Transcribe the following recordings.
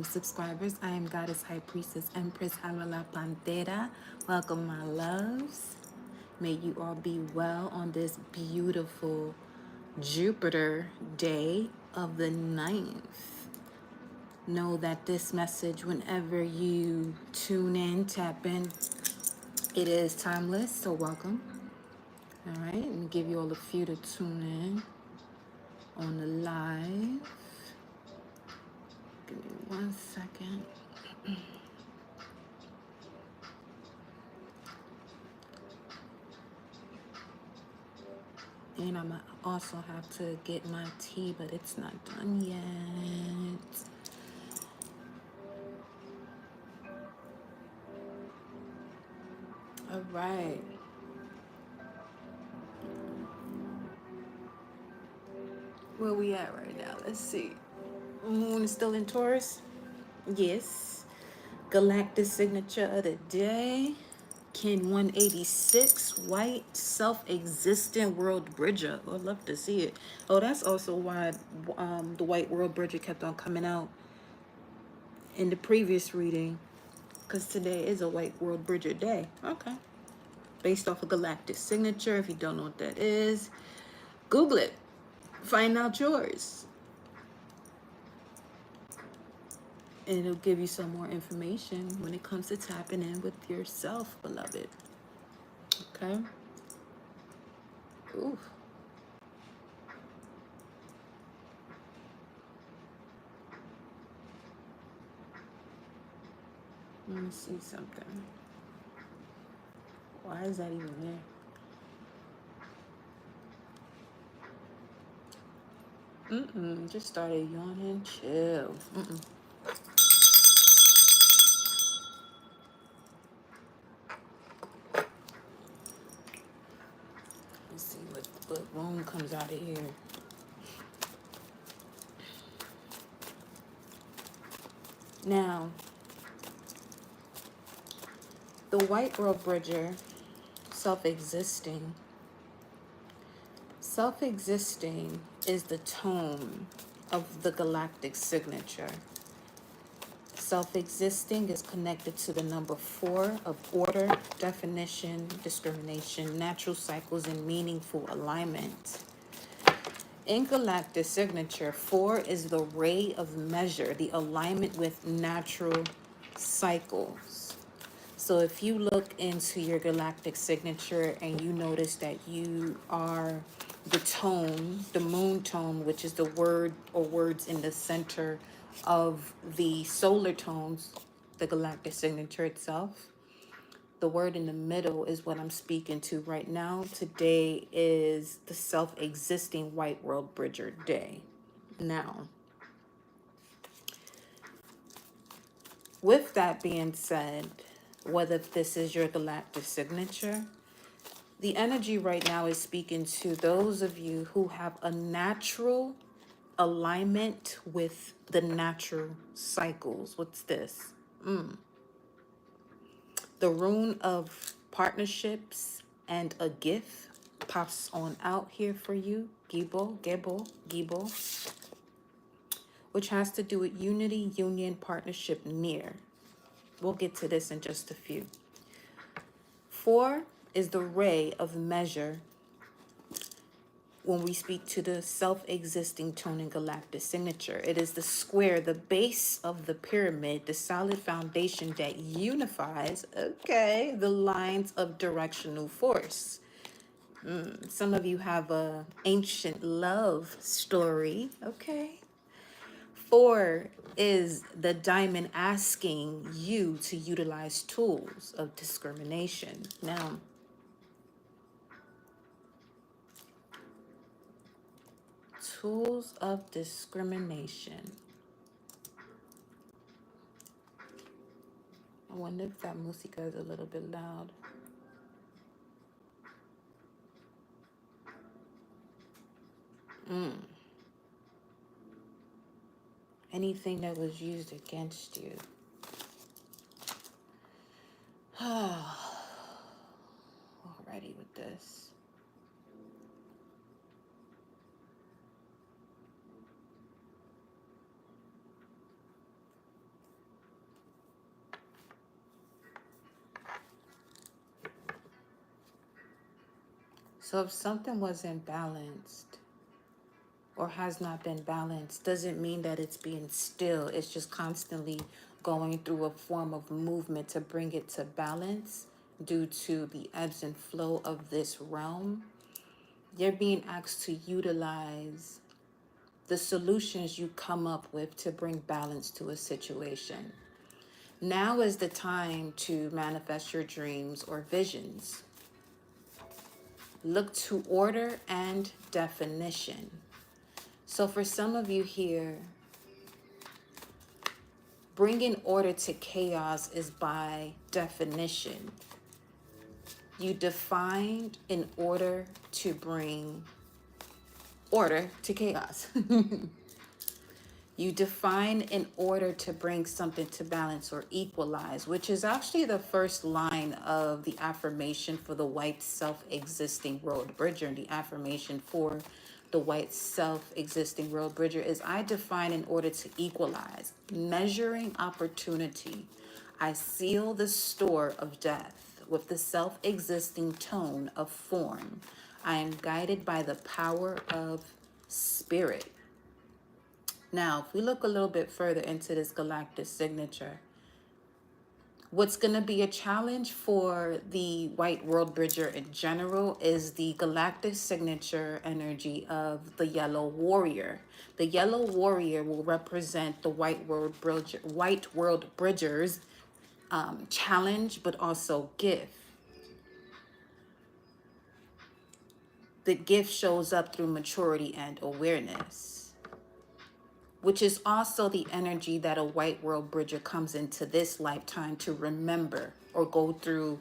new subscribers. I am Goddess High Priestess Empress Harala Pantera. Welcome, my loves. May you all be well on this beautiful Jupiter day of the 9th. Know that this message, whenever you tune in, tap in, it is timeless, so welcome. All right, let me give you all a few to tune in on the live. Give me 1 second. And I'm gonna also have to get my tea, but it's not done yet. All right. Where we at right now? Let's see. Moon is still in Taurus? Yes. Galactic signature of the day. Kin 186, white, self-existent world bridger. Oh, I'd love to see it. Oh, that's also why the white world bridger kept on coming out in the previous reading. Because today is a white world bridger day. Okay. Based off a galactic signature. If you don't know what that is, Google it. Find out yours. And it'll give you some more information when it comes to tapping in with yourself, beloved. Okay? Ooh. Let me see something. Why is that even there? Just started yawning. Chill. Let's see what room comes out of here. Now, the white world bridger, self-existing. Self-existing is the tone of the galactic signature. Self-existing is connected to the number 4 of order, definition, discrimination, natural cycles, and meaningful alignment. In galactic signature, 4 is the ray of measure, the alignment with natural cycles. So if you look into your galactic signature and you notice that you are the tone, the moon tone, which is the word or words in the center of the solar tones, the galactic signature itself. The word in the middle is what I'm speaking to right now. Today is the self-existing white world bridger day. Now, with that being said, whether this is your galactic signature, the energy right now is speaking to those of you who have a natural alignment with the natural cycles. What's this? The rune of partnerships and a gift pops on out here for you. Gibo, which has to do with unity, union, partnership, near. We'll get to this in just a few. 4 is the ray of measure when we speak to the self-existing tone and galactic signature. It is the square, the base of the pyramid, the solid foundation that unifies, okay, the lines of directional force. Some of you have a ancient love story, okay? 4 is the diamond asking you to utilize tools of discrimination. Now, tools of discrimination. I wonder if that música is a little bit loud. Anything that was used against you. Alrighty with this. So if something wasn't balanced or has not been balanced, doesn't mean that it's being still. It's just constantly going through a form of movement to bring it to balance due to the ebbs and flow of this realm. You're being asked to utilize the solutions you come up with to bring balance to a situation. Now is the time to manifest your dreams or visions. Look to order and definition. So for some of you here, bringing order to chaos is by definition. You defined in order to bring order to chaos. You define in order to bring something to balance or equalize, which is actually the first line of the affirmation for the white self-existing world bridger. And the affirmation for the white self-existing world bridger is, I define in order to equalize, measuring opportunity. I seal the store of death with the self-existing tone of form. I am guided by the power of spirit. Now, if we look a little bit further into this galactic signature, what's going to be a challenge for the white world bridger in general is the galactic signature energy of the yellow warrior. The yellow warrior will represent the white world bridger's challenge, but also gift. The gift shows up through maturity and awareness, which is also the energy that a white world bridger comes into this lifetime to remember or go through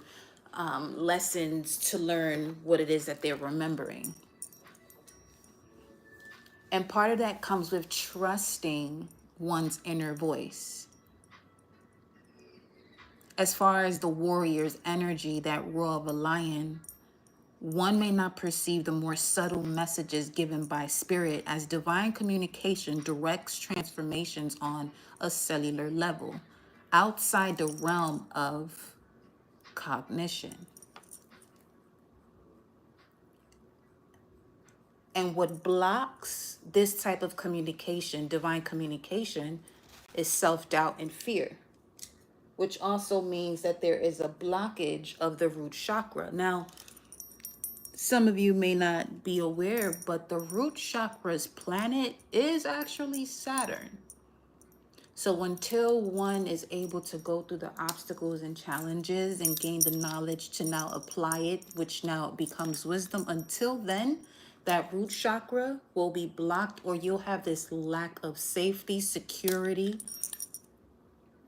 lessons to learn what it is that they're remembering. And part of that comes with trusting one's inner voice. As far as the warrior's energy, that roar of a lion, one may not perceive the more subtle messages given by spirit, as divine communication directs transformations on a cellular level, outside the realm of cognition. And what blocks this type of communication, divine communication, is self-doubt and fear, which also means that there is a blockage of the root chakra. Now, some of you may not be aware, but the root chakra's planet is actually Saturn. So until one is able to go through the obstacles and challenges and gain the knowledge to now apply it, which now becomes wisdom, until then, that root chakra will be blocked, or you'll have this lack of safety, security,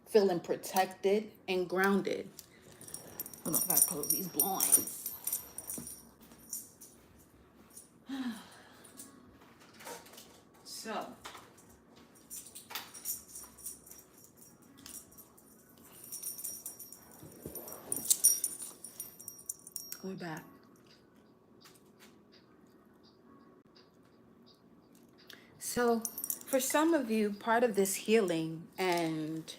feeling protected and grounded. Hold on, I gotta close these blinds. So, we're back. So, for some of you, part of this healing and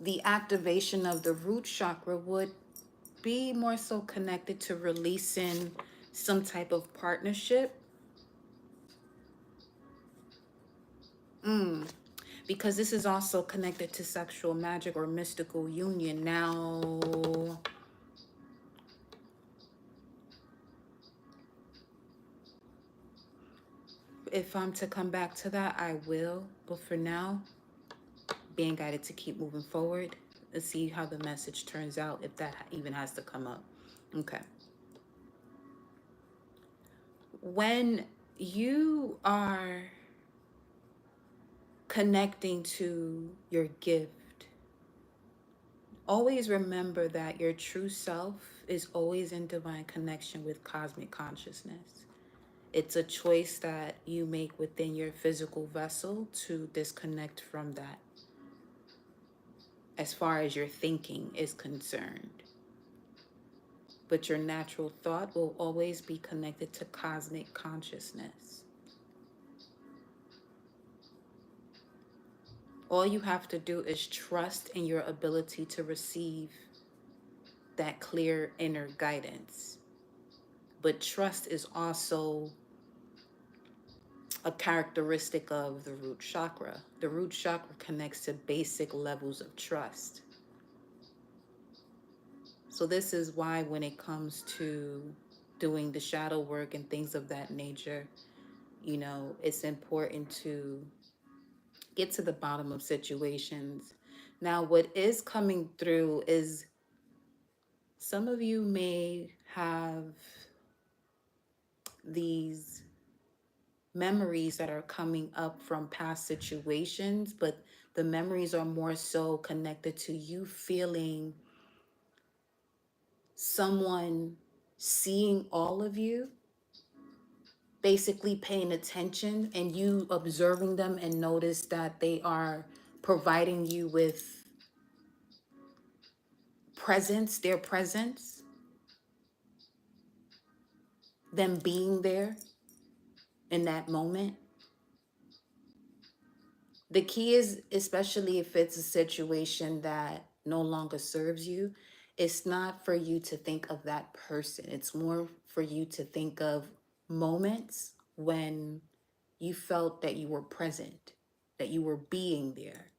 the activation of the root chakra would be more so connected to releasing some type of partnership. Because this is also connected to sexual magic or mystical union. Now, if I'm to come back to that, I will. But for now, being guided to keep moving forward. Let's see how the message turns out, if that even has to come up. Okay. When you are connecting to your gift, always remember that your true self is always in divine connection with cosmic consciousness. It's a choice that you make within your physical vessel to disconnect from that as far as your thinking is concerned. But your natural thought will always be connected to cosmic consciousness. All you have to do is trust in your ability to receive that clear inner guidance. but trust is also a characteristic of the root chakra. The root chakra connects to basic levels of trust. So this is why when it comes to doing the shadow work and things of that nature, you know, it's important to get to the bottom of situations. Now, what is coming through is some of you may have these memories that are coming up from past situations, but the memories are more so connected to you feeling someone seeing all of you, basically paying attention, and you observing them and notice that they are providing you with presence, their presence, them being there in that moment. The key is, especially if it's a situation that no longer serves you, it's not for you to think of that person. It's more for you to think of moments when you felt that you were present, that you were being there,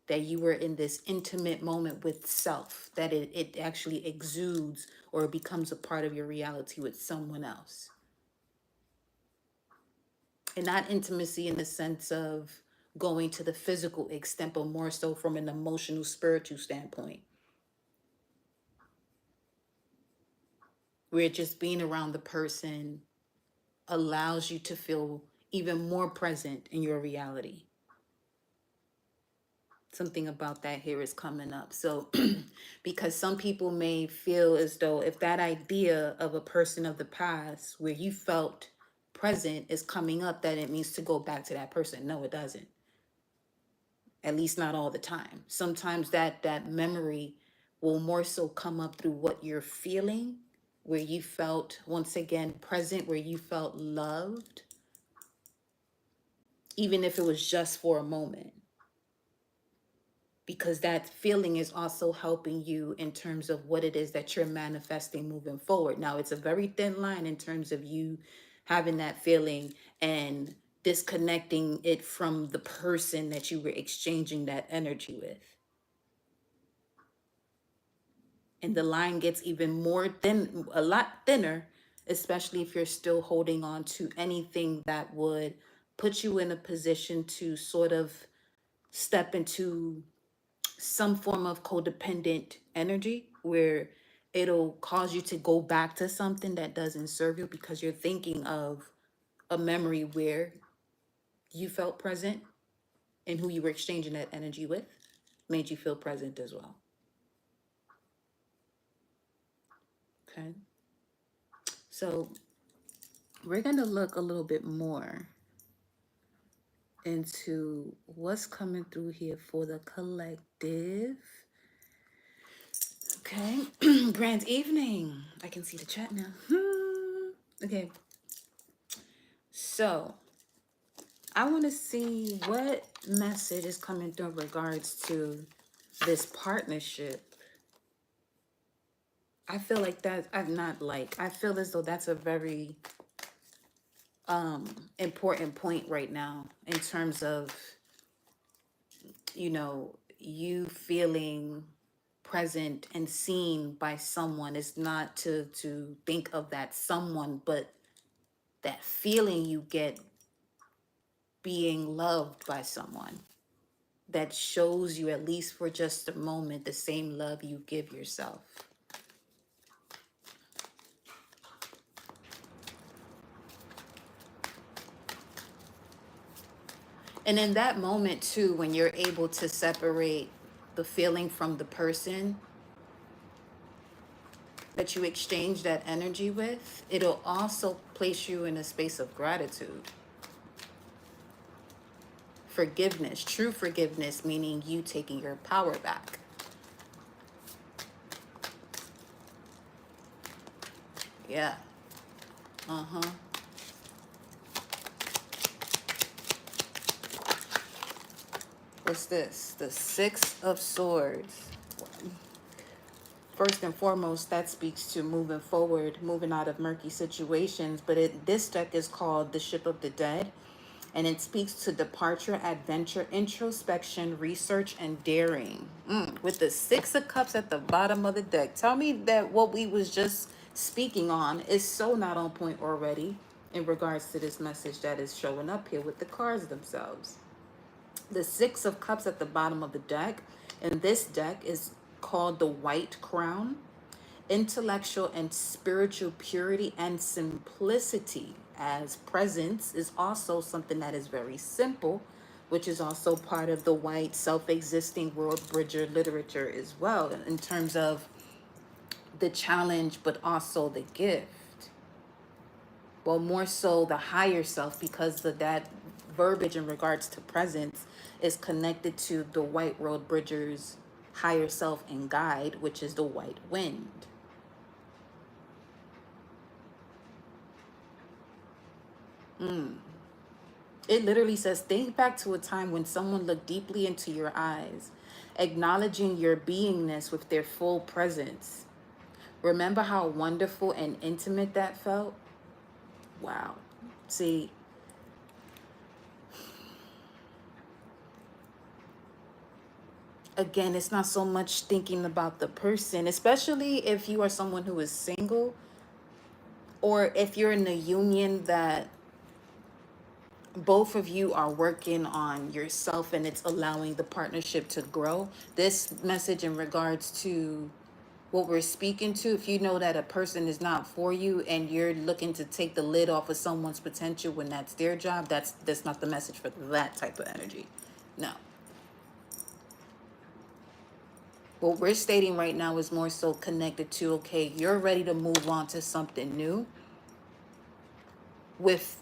that you were in this intimate moment with self, that it actually exudes or becomes a part of your reality with someone else. And not intimacy in the sense of going to the physical extent, but more so from an emotional, spiritual standpoint, where just being around the person allows you to feel even more present in your reality. Something about that here is coming up. So because some people may feel as though if that idea of a person of the past where you felt present is coming up, that it means to go back to that person. No, it doesn't. At least not all the time. Sometimes that memory will more so come up through what you're feeling, where you felt, once again, present, where you felt loved, even if it was just for a moment. Because that feeling is also helping you in terms of what it is that you're manifesting moving forward. Now, it's a very thin line in terms of you having that feeling and disconnecting it from the person that you were exchanging that energy with. And the line gets even more thin, a lot thinner, especially if you're still holding on to anything that would put you in a position to sort of step into some form of codependent energy where it'll cause you to go back to something that doesn't serve you because you're thinking of a memory where you felt present and who you were exchanging that energy with made you feel present as well. Okay. So we're going to look a little bit more into what's coming through here for the collective. Okay. Grand evening. I can see the chat now. Okay. So I want to see what message is coming through in regards to this partnership. I feel like that, I feel as though that's a very important point right now in terms of, you know, you feeling present and seen by someone. Is not to think of that someone, but that feeling you get being loved by someone that shows you, at least for just a moment, the same love you give yourself. And in that moment too, when you're able to separate the feeling from the person that you exchange that energy with, it'll also place you in a space of gratitude. Forgiveness, true forgiveness, meaning you taking your power back. Yeah. What's this? The Six of Swords. First and foremost, that speaks to moving forward, moving out of murky situations. But this deck is called the Ship of the Dead, and it speaks to departure, adventure, introspection, research, and daring. With the Six of Cups at the bottom of the deck, tell me that what we was just speaking on is so not on point already in regards to this message that is showing up here with the cards themselves. The Six of Cups at the bottom of the deck, and this deck is called the White Crown. Intellectual and spiritual purity and simplicity, as presence is also something that is very simple, which is also part of the white self-existing world bridger literature as well, in terms of the challenge but also the gift. Well, more so the higher self, because that verbiage in regards to presence is connected to the white world bridger's higher self and guide, which is the white wind. It literally says, think back to a time when someone looked deeply into your eyes, acknowledging your beingness with their full presence. Remember how wonderful and intimate that felt? Wow. See, again, it's not so much thinking about the person, especially if you are someone who is single, or if you're in a union that both of you are working on yourself and it's allowing the partnership to grow. This message in regards to what we're speaking to, if you know that a person is not for you and you're looking to take the lid off of someone's potential when that's their job, that's not the message for that type of energy. No. What we're stating right now is more so connected to, okay, you're ready to move on to something new with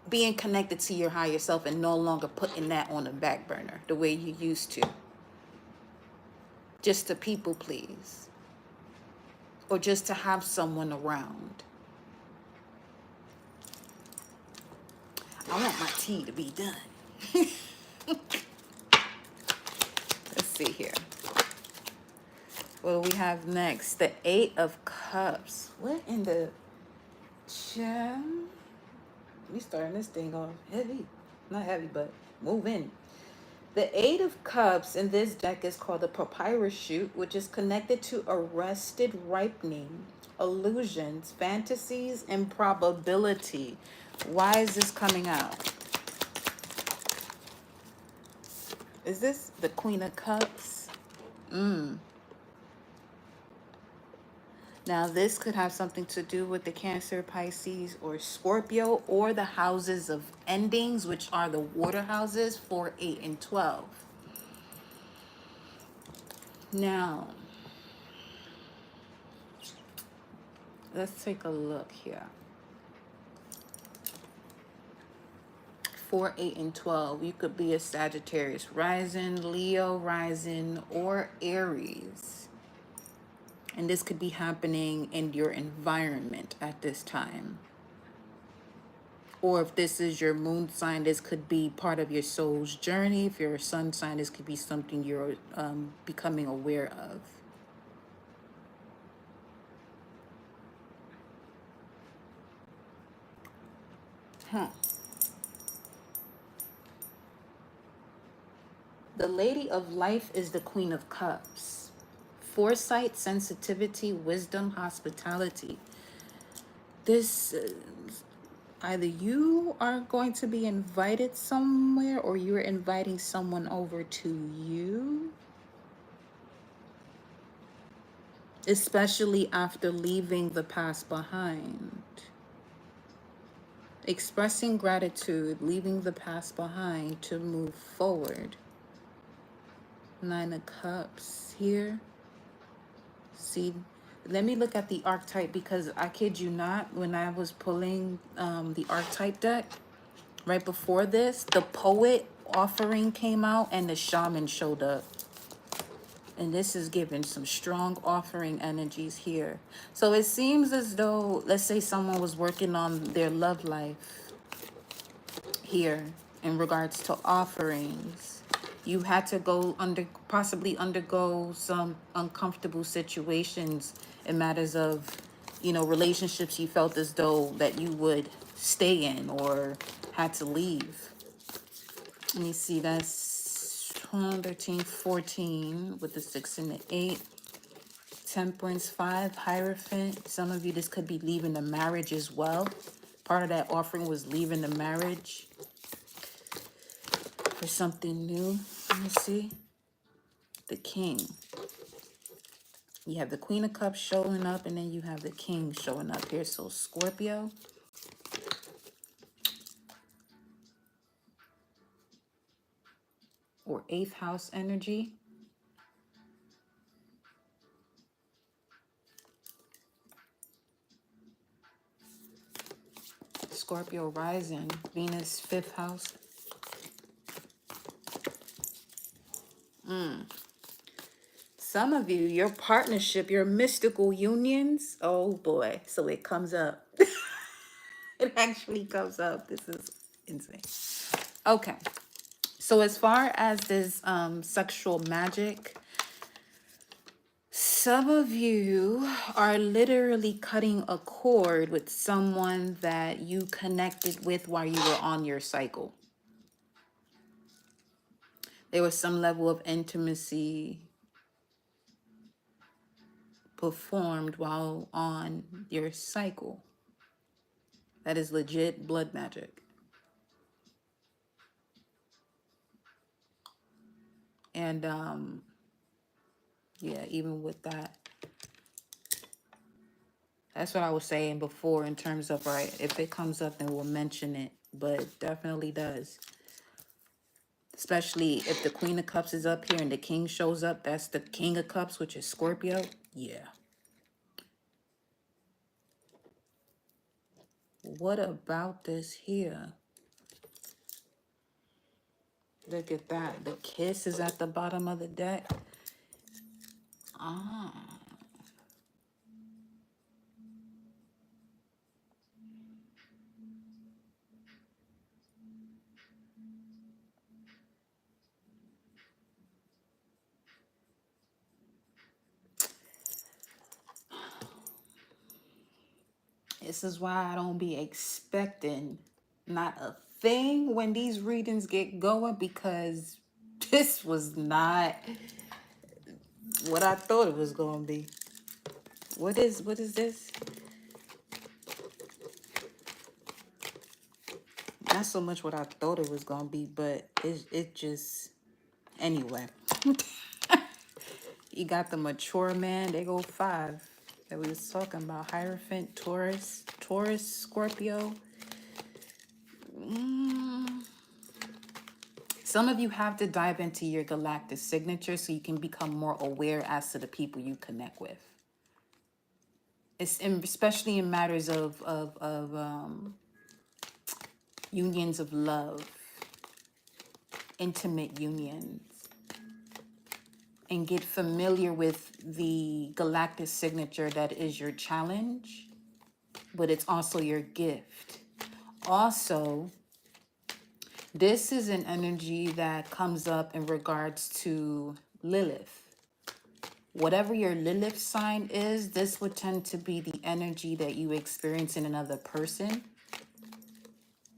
being connected to your higher self and no longer putting that on the back burner the way you used to, just to people please, or just to have someone around. I want my tea to be done. Let's see here. What do we have next? The Eight of Cups. What in the gem? We starting this thing off heavy. Not heavy, but move in. The Eight of Cups in this deck is called the Papyrus Shoot, which is connected to arrested ripening, illusions, fantasies, and probability. Why is this coming out? Is this the Queen of Cups? Now, this could have something to do with the Cancer, Pisces, or Scorpio, or the houses of endings, which are the water houses, 4, 8, and 12. Now, let's take a look here. 4, 8, and 12. You could be a Sagittarius rising, Leo rising, or Aries. And this could be happening in your environment at this time. Or if this is your moon sign, this could be part of your soul's journey. If you're a sun sign, this could be something you're becoming aware of. The Lady of Life is the Queen of Cups. Foresight, sensitivity, wisdom, hospitality. This either you are going to be invited somewhere or you're inviting someone over to you, especially after leaving the past behind. Expressing gratitude, leaving the past behind to move forward. 9 of Cups here. See, let me look at the archetype, because I kid you not, when I was pulling the archetype deck right before this, the Poet offering came out and the Shaman showed up. And this is giving some strong offering energies here. So it seems as though, let's say someone was working on their love life here in regards to offerings. You had to possibly undergo some uncomfortable situations in matters of, relationships you felt as though that you would stay in or had to leave. Let me see, that's 12, 13, 14 with the 6 and the 8. Temperance 5, Hierophant. Some of you, this could be leaving the marriage as well. Part of that offering was leaving the marriage for something new. Let me see. The King. You have the Queen of Cups showing up, and then you have the King showing up here. So Scorpio. Or 8th house energy. Scorpio rising. Venus 5th house. Some of you, your partnership, your mystical unions, oh boy. So it comes up. It actually comes up. This is insane. Okay. So as far as this sexual magic, some of you are literally cutting a cord with someone that you connected with while you were on your cycle. There was some level of intimacy performed while on your cycle. That is legit blood magic. And yeah, even with that, that's what I was saying before in terms of, right, if it comes up, then we'll mention it, but it definitely does. Especially if the Queen of Cups is up here and the King shows up, that's the King of Cups, which is Scorpio. Yeah. What about this here? Look at that. The Kiss is at the bottom of the deck. Ah. This is why I don't be expecting not a thing when these readings get going, because this was not what I thought it was going to be. What is this? Not so much what I thought it was going to be, but it just, anyway. You got the mature man. They go 5 that we was talking about. Hierophant, Taurus, Scorpio. Some of you have to dive into your galactic signature so you can become more aware as to the people you connect with. Especially in matters of unions of love, intimate unions. And get familiar with the galactic signature that is your challenge, but it's also your gift. Also, this is an energy that comes up in regards to Lilith. Whatever your Lilith sign is, this would tend to be the energy that you experience in another person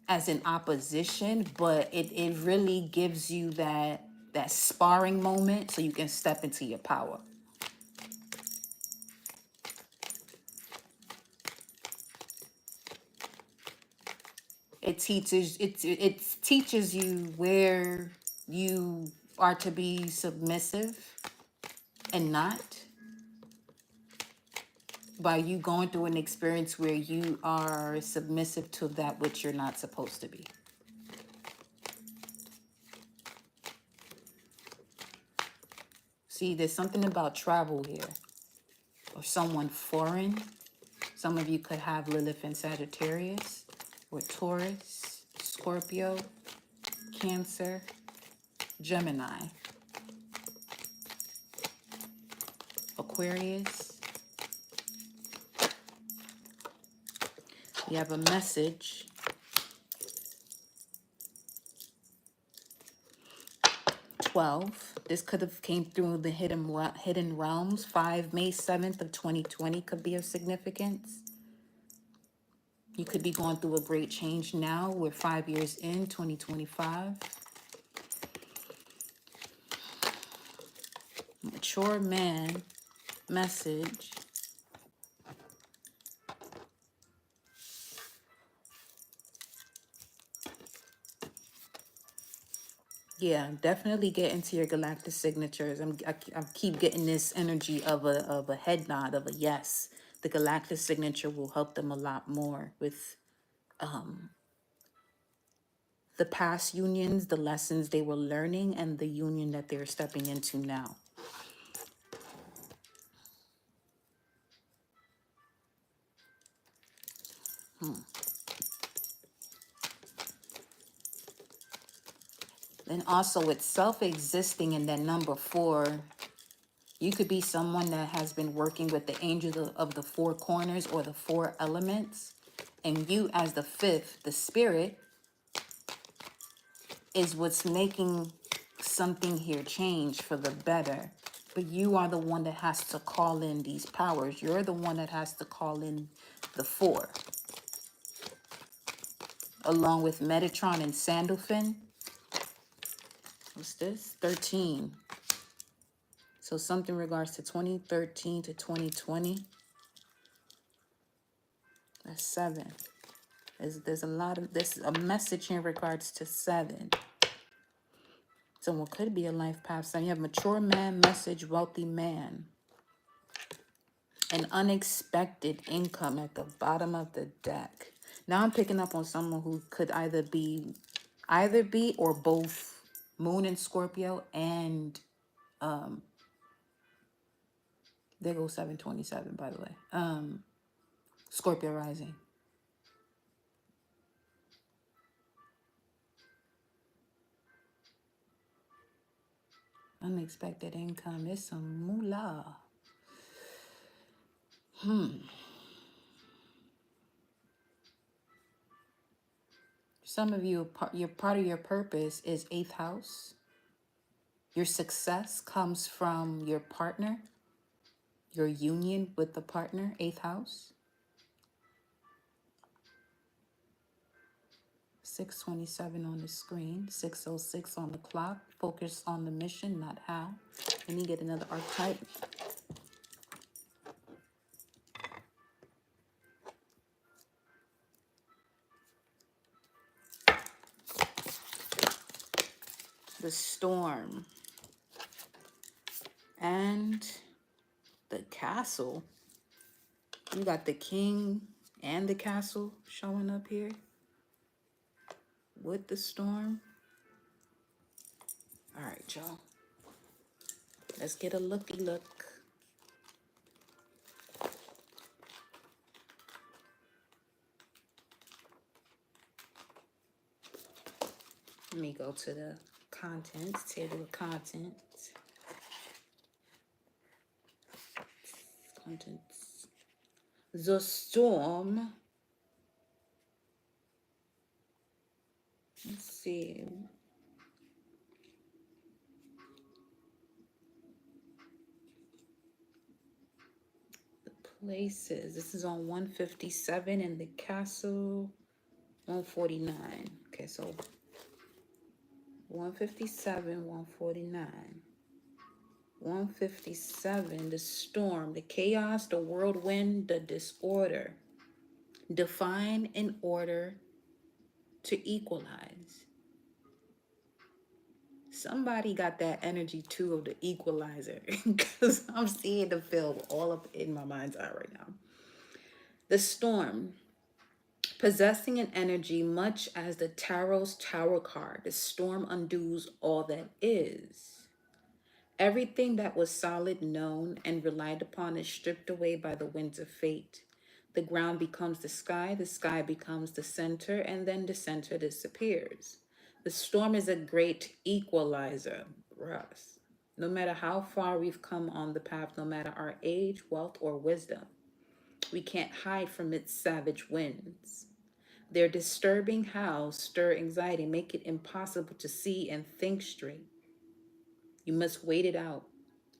as an opposition, but it really gives you that sparring moment so you can step into your power. It teaches you where you are to be submissive and not, by you going through an experience where you are submissive to that which you're not supposed to be. See, there's something about travel here, or someone foreign. Some of you could have Lilith in Sagittarius, or Taurus, Scorpio, Cancer, Gemini, Aquarius. You have a message. 12. This could have came through the hidden realms. 5 May 7th of 2020 could be of significance. You could be going through a great change now. We're 5 years in, 2025. Mature man message. Yeah, definitely get into your galactic signatures. I keep getting this energy of a head nod, of a yes. The galactic signature will help them a lot more with the past unions, the lessons they were learning, and the union that they're stepping into now. And also it's self-existing in that number 4. You could be someone that has been working with the angels of the 4 corners or the 4 elements. And you as the 5th, the spirit, is what's making something here change for the better. But you are the one that has to call in these powers. You're the one that has to call in the 4. Along with Metatron and Sandalphon. What's this? 13. So something in regards to 2013 to 2020. That's 7. There's a lot of this, a message in regards to 7. Someone could be a life path. So you have mature man, message, wealthy man. An unexpected income at the bottom of the deck. Now I'm picking up on someone who could either be or both Moon and Scorpio, and there goes 727, by the way. Scorpio rising. Unexpected income. It's some moolah. Some of you, your part of your purpose is 8th house. Your success comes from your partner, your union with the partner, 8th house. 627 on the screen, 606 on the clock. Focus on the mission, not how. Let me get another archetype. The storm and the castle. You got the king and the castle showing up here with the storm. All right, y'all. Let's get a looky look. Let me go to the contents, table of contents. Contents. The storm. Let's see. The places. This is on 157 and the castle 149. Okay, so 157, 149. 157, the storm, the chaos, the whirlwind, the disorder. Define in order to equalize. Somebody got that energy too of the equalizer, because I'm seeing the film all up in my mind's eye right now. The storm, possessing an energy much as the tarot's tower card. The storm undoes all that is. Everything that was solid, known, and relied upon is stripped away by the winds of fate. The ground becomes the sky becomes the center, and then the center disappears. The storm is a great equalizer, Russ. No matter how far we've come on the path, no matter our age, wealth, or wisdom, we can't hide from its savage winds. Their disturbing howls stir anxiety, make it impossible to see and think straight. You must wait it out.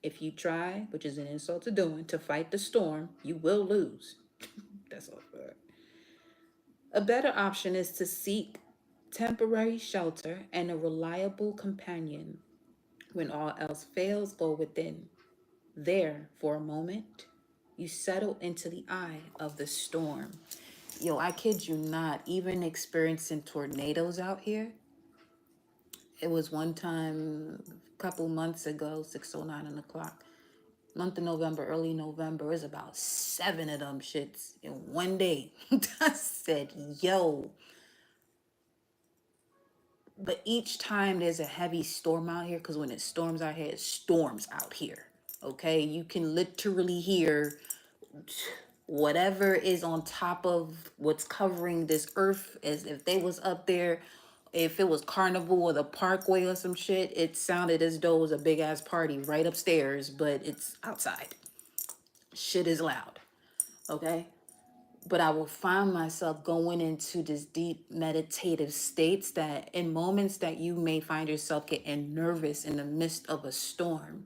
If you try, which is an insult to doing, to fight the storm, you will lose. That's all for it. A better option is to seek temporary shelter and a reliable companion. When all else fails, go within. There, for a moment, you settle into the eye of the storm. Yo, I kid you not, even experiencing tornadoes out here. It was one time a couple months ago, 6:09 on the clock. Month of November, early November, it was about 7 of them shits in one day. I said, yo. But each time there's a heavy storm out here, because when it storms out here, it storms out here. Okay? You can literally hear whatever is on top of what's covering this earth, as if they was up there, if it was Carnival or the Parkway or some shit, it sounded as though it was a big ass party right upstairs, but it's outside. Shit is loud. Okay? But I will find myself going into this deep meditative states that in moments that you may find yourself getting nervous in the midst of a storm,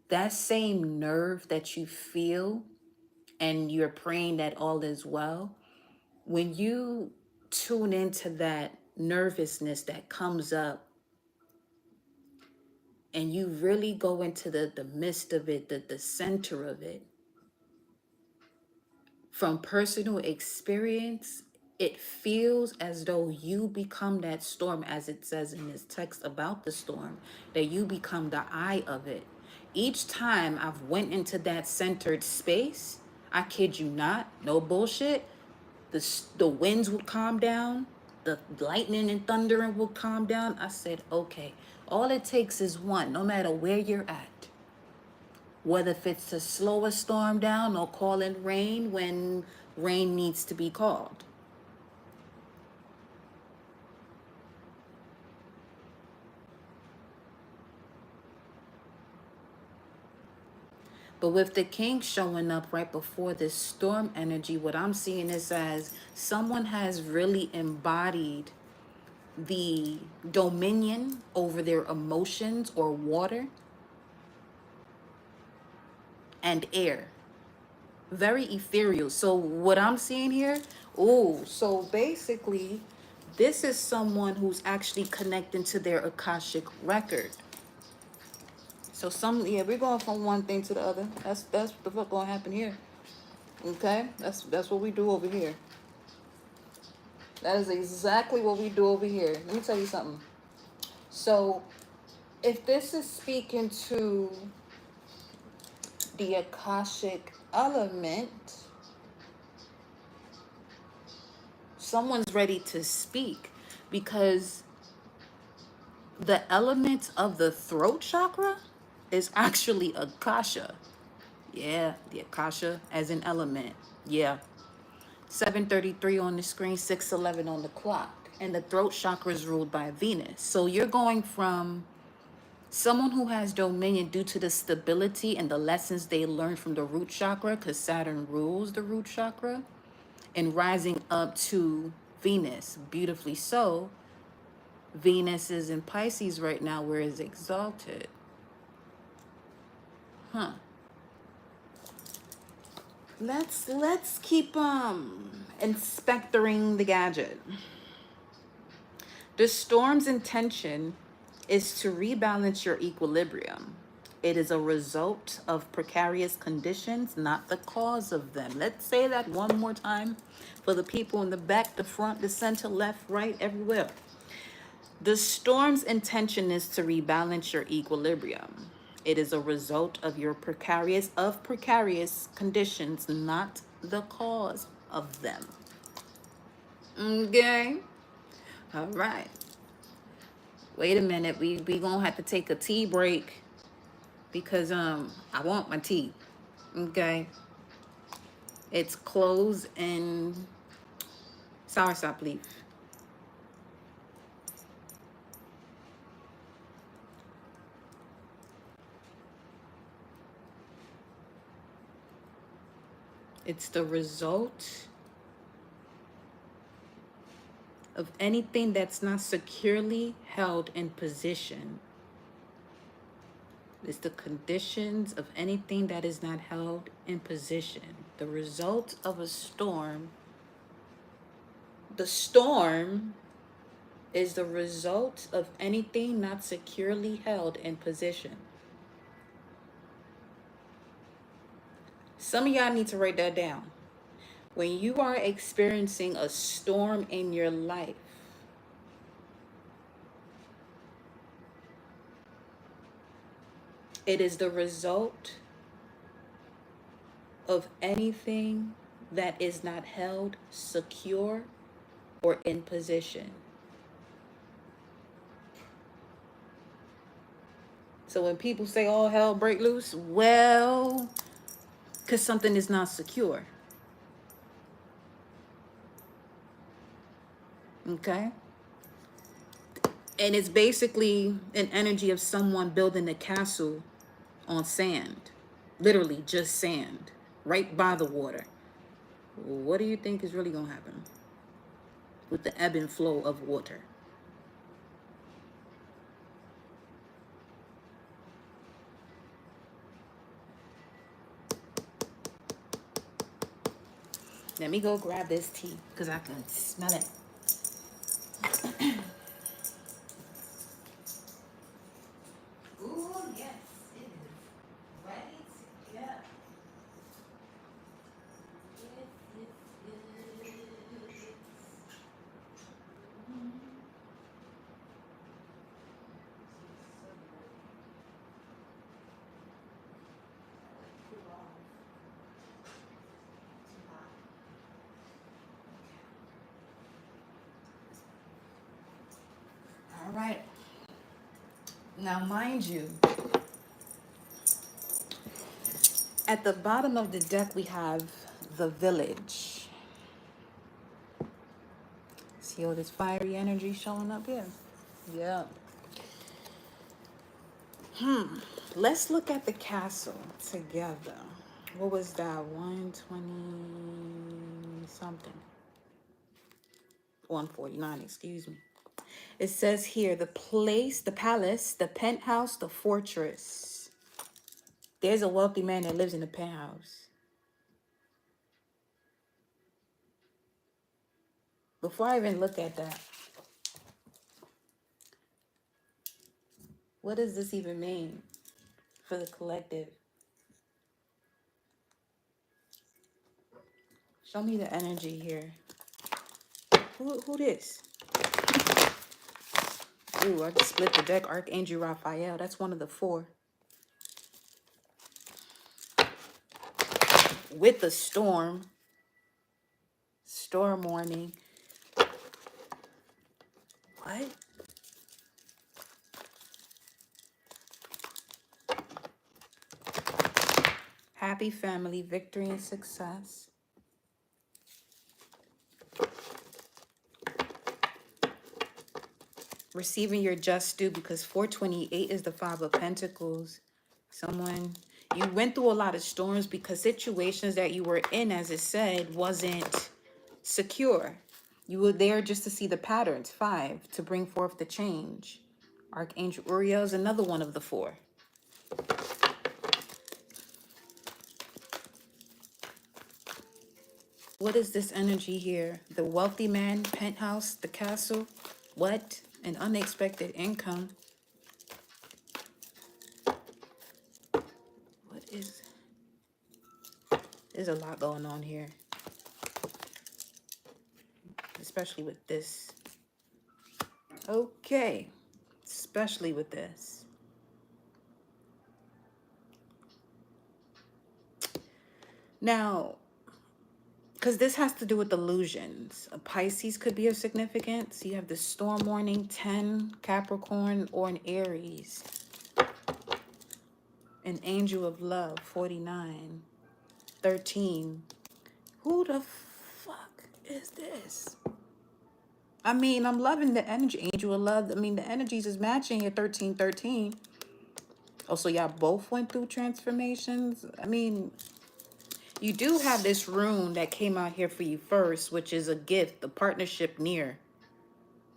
that same nerve that you feel and you're praying that all is well, when you tune into that nervousness that comes up and you really go into the midst of it, the center of it, from personal experience, it feels as though you become that storm, as it says in this text about the storm, that you become the eye of it. Each time I've went into that centered space, I kid you not, no bullshit, the winds would calm down, the lightning and thundering would calm down. I said, okay, all it takes is one, no matter where you're at. Whether if it's to slow a storm down or call in rain when rain needs to be called. But with the king showing up right before this storm energy, what I'm seeing is as someone has really embodied the dominion over their emotions or water and air. Very ethereal. So what I'm seeing here, oh, so basically this is someone who's actually connecting to their Akashic record. So we're going from one thing to the other. That's what the fuck gonna happen here. Okay? That's what we do over here. That is exactly what we do over here. Let me tell you something. So if this is speaking to the Akashic element, someone's ready to speak, because the element of the throat chakra is actually Akasha. Yeah, the Akasha as an element. Yeah. 7:33 on the screen, 6:11 on the clock. And the throat chakra is ruled by Venus. So you're going from someone who has dominion due to the stability and the lessons they learned from the root chakra, because Saturn rules the root chakra, and rising up to Venus, beautifully so. Venus is in Pisces right now, where it's exalted. Huh. Let's keep inspectoring the gadget. The storm's intention is to rebalance your equilibrium. It is a result of precarious conditions, not the cause of them. Let's say that one more time for the people in the back, the front, the center, left, right, everywhere. The storm's intention is to rebalance your equilibrium. It is a result of your precarious conditions, not the cause of them. Okay? All right. Wait a minute. We gonna have to take a tea break because I want my tea. Okay? It's cloves and soursop leaf. It's the result of anything that's not securely held in position. It's the conditions of anything that is not held in position. The result of a storm. The storm is the result of anything not securely held in position. Some of y'all need to write that down. When you are experiencing a storm in your life, it is the result of anything that is not held secure or in position. So when people say all hell break loose, well, because something is not secure. Okay? And it's basically an energy of someone building a castle on sand. Literally just sand, right by the water. What do you think is really going to happen with the ebb and flow of water? Let me go grab this tea because I can smell it. Ooh, yes, it is ready to go. All right. Now, mind you, at the bottom of the deck, we have the village. See all this fiery energy showing up here? Yeah. Let's look at the castle together. What was that? 120 something. 149, excuse me. It says here the place, the palace, the penthouse, the fortress. There's a wealthy man that lives in the penthouse. Before I even look at that, what does this even mean for the collective? Show me the energy here. Who this? Ooh, I just split the deck. Archangel Raphael. That's one of the four. With the storm. Storm warning. What? Happy family, victory and success. Receiving your just due, because 428 is the Five of Pentacles. Someone, you went through a lot of storms because situations that you were in, as it said, wasn't secure. You were there just to see the patterns. 5, to bring forth the change. Archangel Uriel is another one of the 4. What is this energy here? The wealthy man, penthouse, the castle. What? An unexpected income. What is... There's a lot going on here. Especially with this. Okay. Especially with this. Now, because this has to do with illusions. A Pisces could be of significance. You have the storm warning, 10, Capricorn, or an Aries. An angel of love, 49. 13. Who the fuck is this? I mean, I'm loving the energy. Angel of love. I mean, the energies is matching here, 13, 13. Oh, so y'all both went through transformations? I mean... You do have this rune that came out here for you first, which is a gift, the partnership near.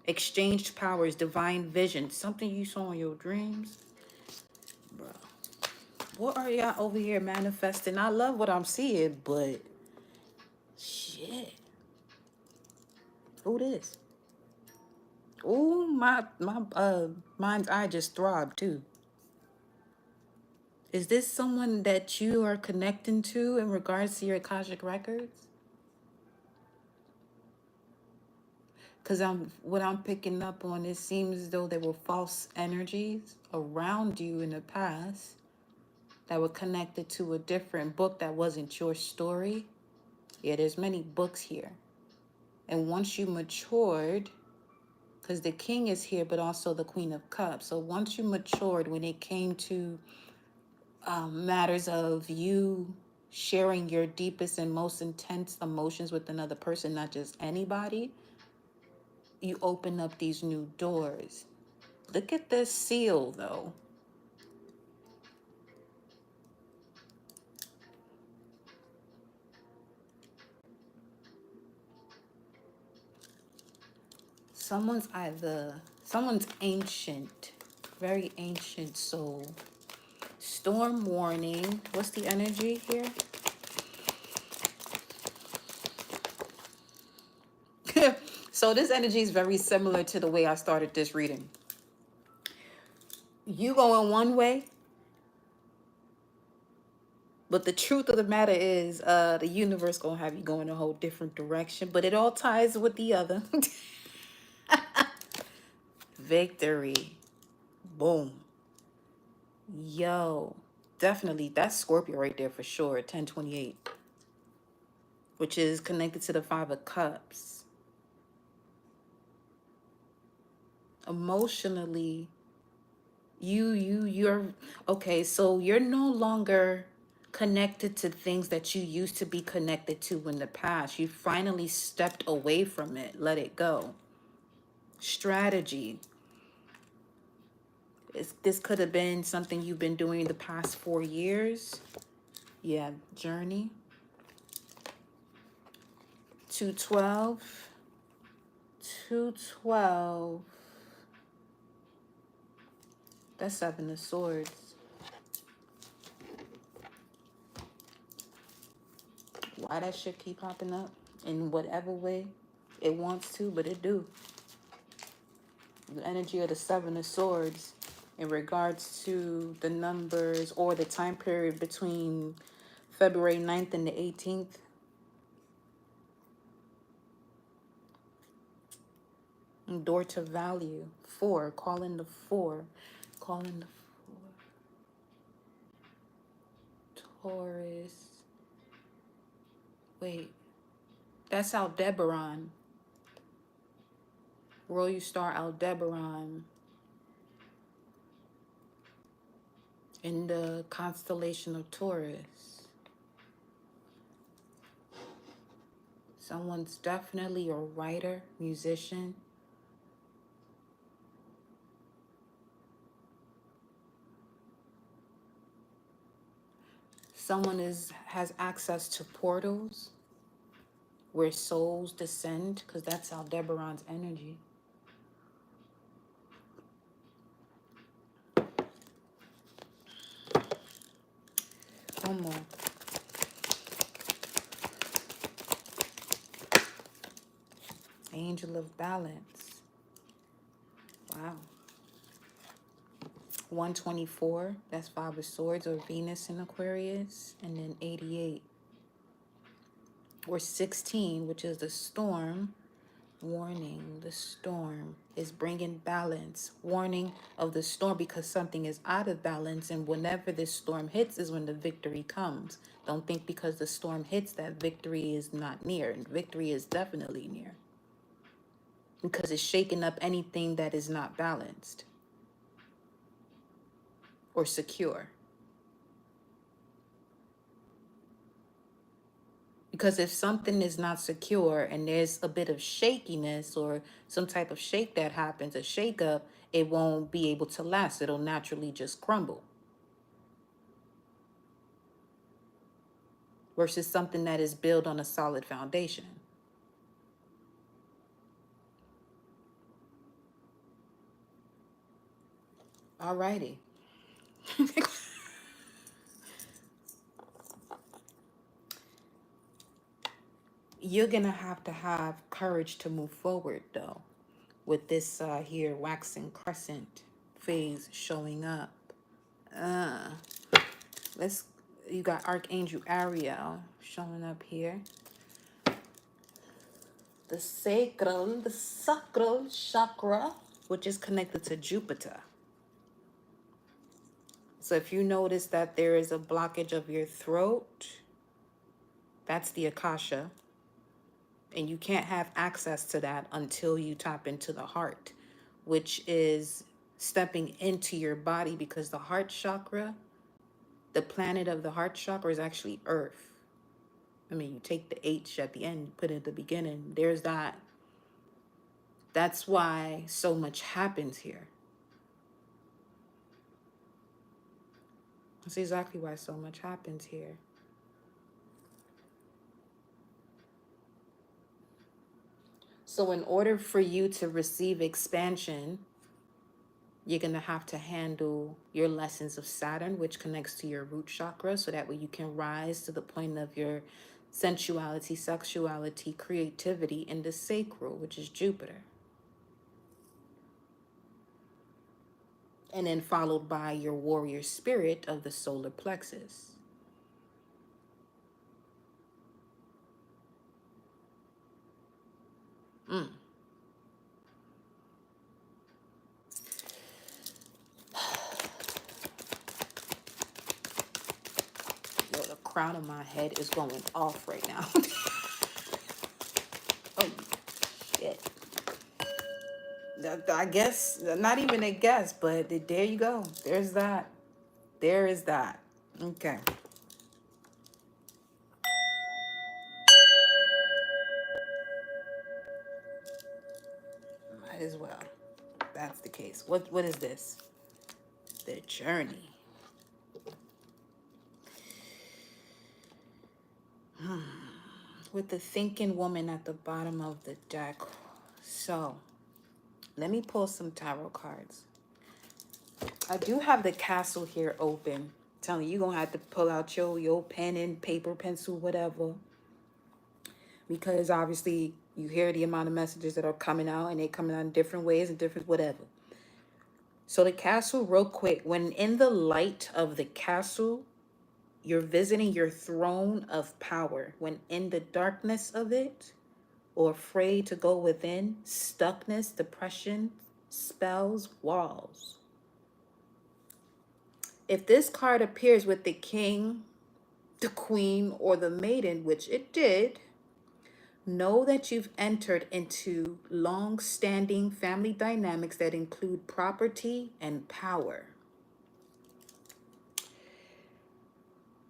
Exchanged powers, divine vision, something you saw in your dreams. Bro, What are y'all over here manifesting? I love what I'm seeing, but shit. Who this? Oh, my mind's eye just throbbed too. Is this someone that you are connecting to in regards to your Akashic records? Because what I'm picking up on, it seems as though there were false energies around you in the past that were connected to a different book that wasn't your story. Yeah, there's many books here. And once you matured, because the king is here, but also the queen of cups. So once you matured, when it came to matters of you sharing your deepest and most intense emotions with another person, not just anybody, you open up these new doors. Look at this seal, though. Someone's ancient, very ancient soul. Storm warning. What's the energy here? So this energy is very similar to the way I started this reading. You going one way, but the truth of the matter is the universe gonna have you going a whole different direction, but it all ties with the other. Victory. Boom. Yo, definitely that's Scorpio right there for sure. 1028, which is connected to the Five of Cups. Emotionally, you're okay, so you're no longer connected to things that you used to be connected to in the past. You finally stepped away from it, let it go. Strategy. This could have been something you've been doing the past 4 years. Yeah, journey. 212. 212. That's Seven of Swords. Why that shit keep popping up in whatever way it wants to, but it do. The energy of the Seven of Swords in regards to the numbers or the time period between February 9th and the 18th. Door to value. 4. Call in the 4. Call in the 4. Taurus. Wait. That's Aldebaran. Royal Star Aldebaran. In the constellation of Taurus. Someone's definitely a writer, musician. Someone has access to portals where souls descend, because that's Aldebaran's energy. One more. Angel of Balance. Wow. 124, that's Five of Swords or Venus in Aquarius. And then 88 or 16, which is the storm. Warning, the storm is bringing balance. Warning of the storm because something is out of balance. And whenever this storm hits is when the victory comes. Don't think because the storm hits that victory is not near. Victory is definitely near. Because it's shaking up anything that is not balanced or secure. Because if something is not secure and there's a bit of shakiness or some type of shake that happens, a shake up, it won't be able to last. It'll naturally just crumble. Versus something that is built on a solid foundation. Alrighty. you're gonna have to have courage to move forward though, with this here waxing crescent phase showing up. Uh, let's you got Archangel Ariel showing up here. The sacral chakra, which is connected to Jupiter. So if you notice that there is a blockage of your throat, that's the Akasha. And you can't have access to that until you tap into the heart, which is stepping into your body, because the heart chakra, the planet of the heart chakra is actually Earth. I mean, you take the H at the end, put it at the beginning. There's that. That's why so much happens here. That's exactly why so much happens here. So in order for you to receive expansion, you're going to have to handle your lessons of Saturn, which connects to your root chakra, so that way you can rise to the point of your sensuality, sexuality, creativity in the sacral, which is Jupiter. And then followed by your warrior spirit of the solar plexus. Yo, the crown of my head is going off right now. Oh, shit. I guess, not even a guess, but there you go. There's that. There is that. Okay. Might as well. That's the case. What is this? The journey. With the thinking woman at the bottom of the deck. So, let me pull some tarot cards. I do have the castle here open. Telling you, you're going to have to pull out your pen and paper, pencil, whatever. Because obviously you hear the amount of messages that are coming out, and they coming out in different ways and different whatever. So the castle, real quick, when in the light of the castle, you're visiting your throne of power. When in the darkness of it, or afraid to go within, stuckness, depression, spells, walls. If this card appears with the king, the queen, or the maiden, which it did, know that you've entered into long-standing family dynamics that include property and power.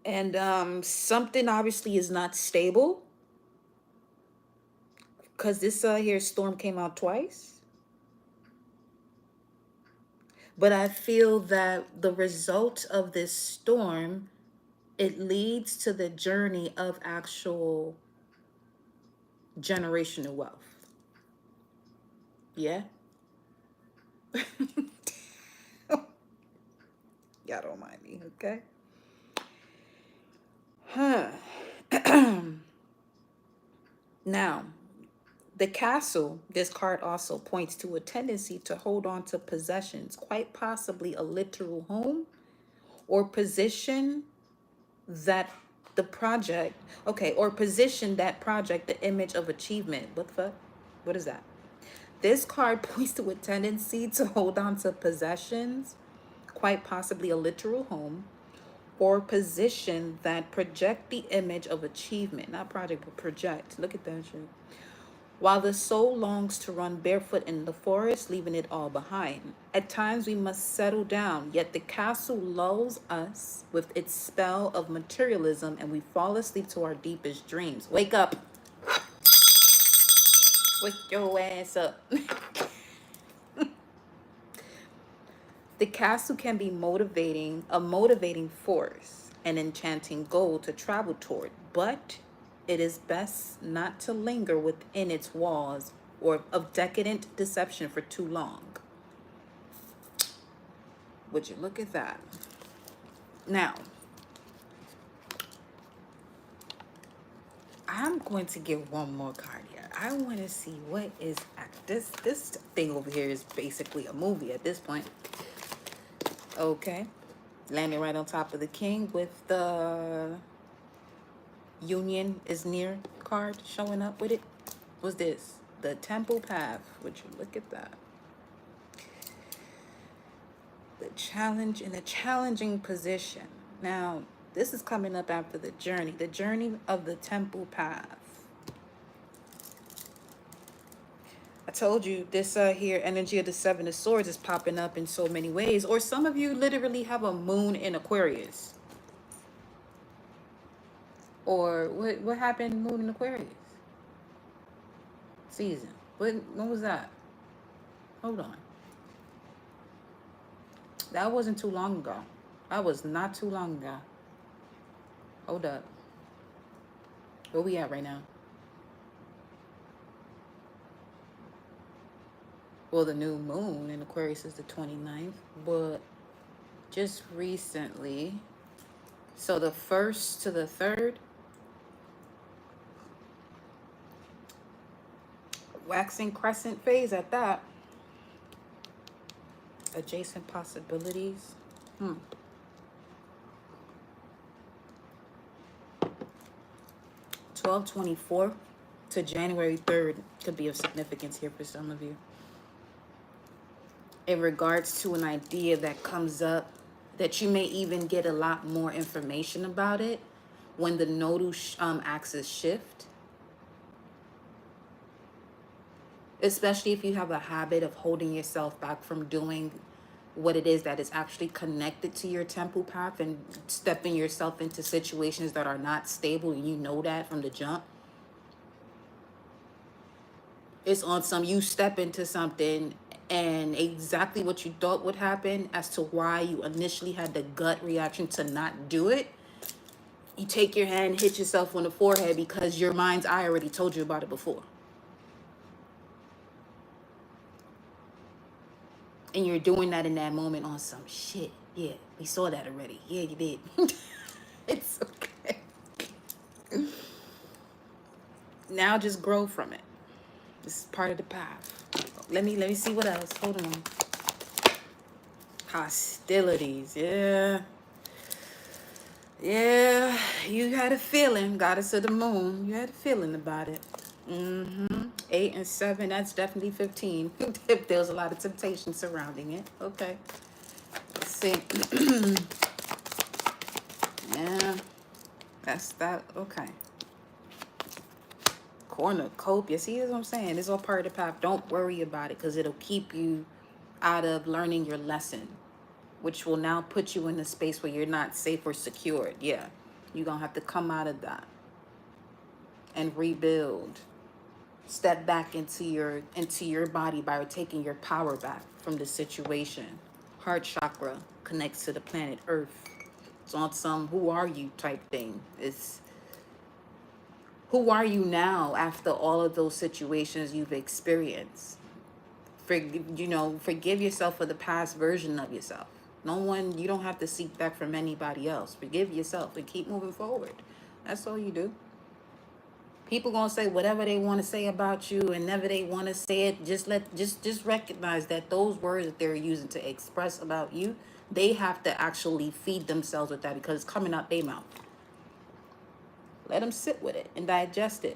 And something obviously is not stable, because this here storm came out twice. But I feel that the result of this storm, it leads to the journey of actual generational wealth. Yeah? Y'all don't mind me, okay? Now, the castle, this card also points to a tendency to hold on to possessions, quite possibly a literal home or position that the project, okay, or position that project the image of achievement. What the fuck? What is that? This card points to a tendency to hold on to possessions, quite possibly a literal home, or position that project the image of achievement. Not project, but project. Look at that shit. While the soul longs to run barefoot in the forest, leaving it all behind. At times we must settle down, yet the castle lulls us with its spell of materialism, and we fall asleep to our deepest dreams. Wake up. Wake your ass up. The castle can be a motivating force, an enchanting goal to travel toward, but it is best not to linger within its walls or of decadent deception for too long. Would you look at that? Now, going to get one more card here. I want to see what is this thing over here is basically a movie at this point. Okay. Landing right on top of the king with the Union is near card showing up with it. What's this? The Temple Path. Would you look at that? The challenge in a challenging position. Now, this is coming up after the journey of the Temple Path. I told you this here energy of the Seven of Swords is popping up in so many ways. Or some of you literally have a moon in Aquarius. Or what happened moon in Aquarius? Season. When was that? Hold on. That wasn't too long ago. That was not too long ago. Hold up. Where we at right now? Well, the new moon in Aquarius is the 29th, but just recently, so the 1st to the 3rd, waxing crescent phase at that. Adjacent possibilities. 12/24 to January 3rd could be of significance here for some of you. In regards to an idea that comes up, that you may even get a lot more information about it when the nodal axis shift. Especially if you have a habit of holding yourself back from doing what it is that is actually connected to your temple path and stepping yourself into situations that are not stable, and you know that from the jump. It's on some, you step into something and exactly what you thought would happen as to why you initially had the gut reaction to not do it. You take your hand, hit yourself on the forehead because your mind's eye already told you about it before. And you're doing that in that moment on some shit. Yeah, we saw that already. Yeah, you did. It's okay. Now just grow from it. This is part of the path. Let me see what else. Hold on. Hostilities. Yeah. Yeah. You had a feeling. Goddess of the moon. You had a feeling about it. 8 and 7, that's definitely 15. If there's a lot of temptation surrounding it. Okay. Let's see. Yeah. That's that. Okay. Cornucopia. See what I'm saying? It's all part of the path. Don't worry about it because it'll keep you out of learning your lesson, which will now put you in a space where you're not safe or secured. Yeah. You're going to have to come out of that and rebuild. Step back into your body by taking your power back from the situation. Heart chakra connects to the planet Earth. It's on some who are you type thing. It's who are you now after all of those situations you've experienced. Forgive yourself for the past version of yourself. You don't have to seek that from anybody else. Forgive yourself and keep moving forward. That's all you do. People gonna say whatever they want to say about you, and never they want to say it. Just recognize that those words that they're using to express about you, they have to actually feed themselves with that because it's coming out their mouth. Let them sit with it and digest it.